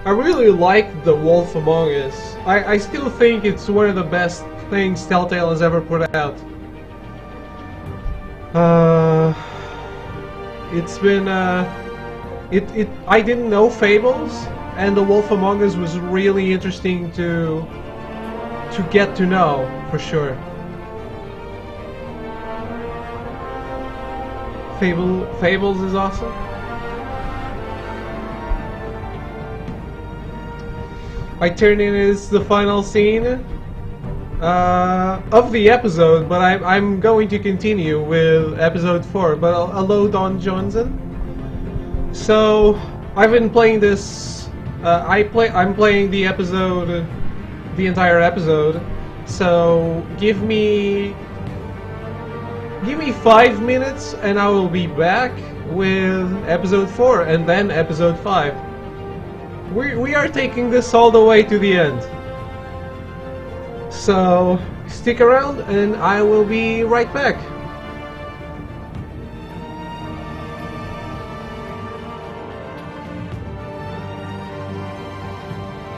I really like The Wolf Among Us. I still think it's one of the best things Telltale has ever put out. It's been I didn't know Fables, and The Wolf Among Us was really interesting to get to know, for sure. Fables is awesome. I turn in is the final scene of the episode, but I'm going to continue with episode 4, but I'll load on Johnson. So I've been playing this. I'm playing the episode, the entire episode. So give me 5 minutes, and I will be back with episode 4 and then episode 5. We are taking this all the way to the end. So stick around and I will be right back.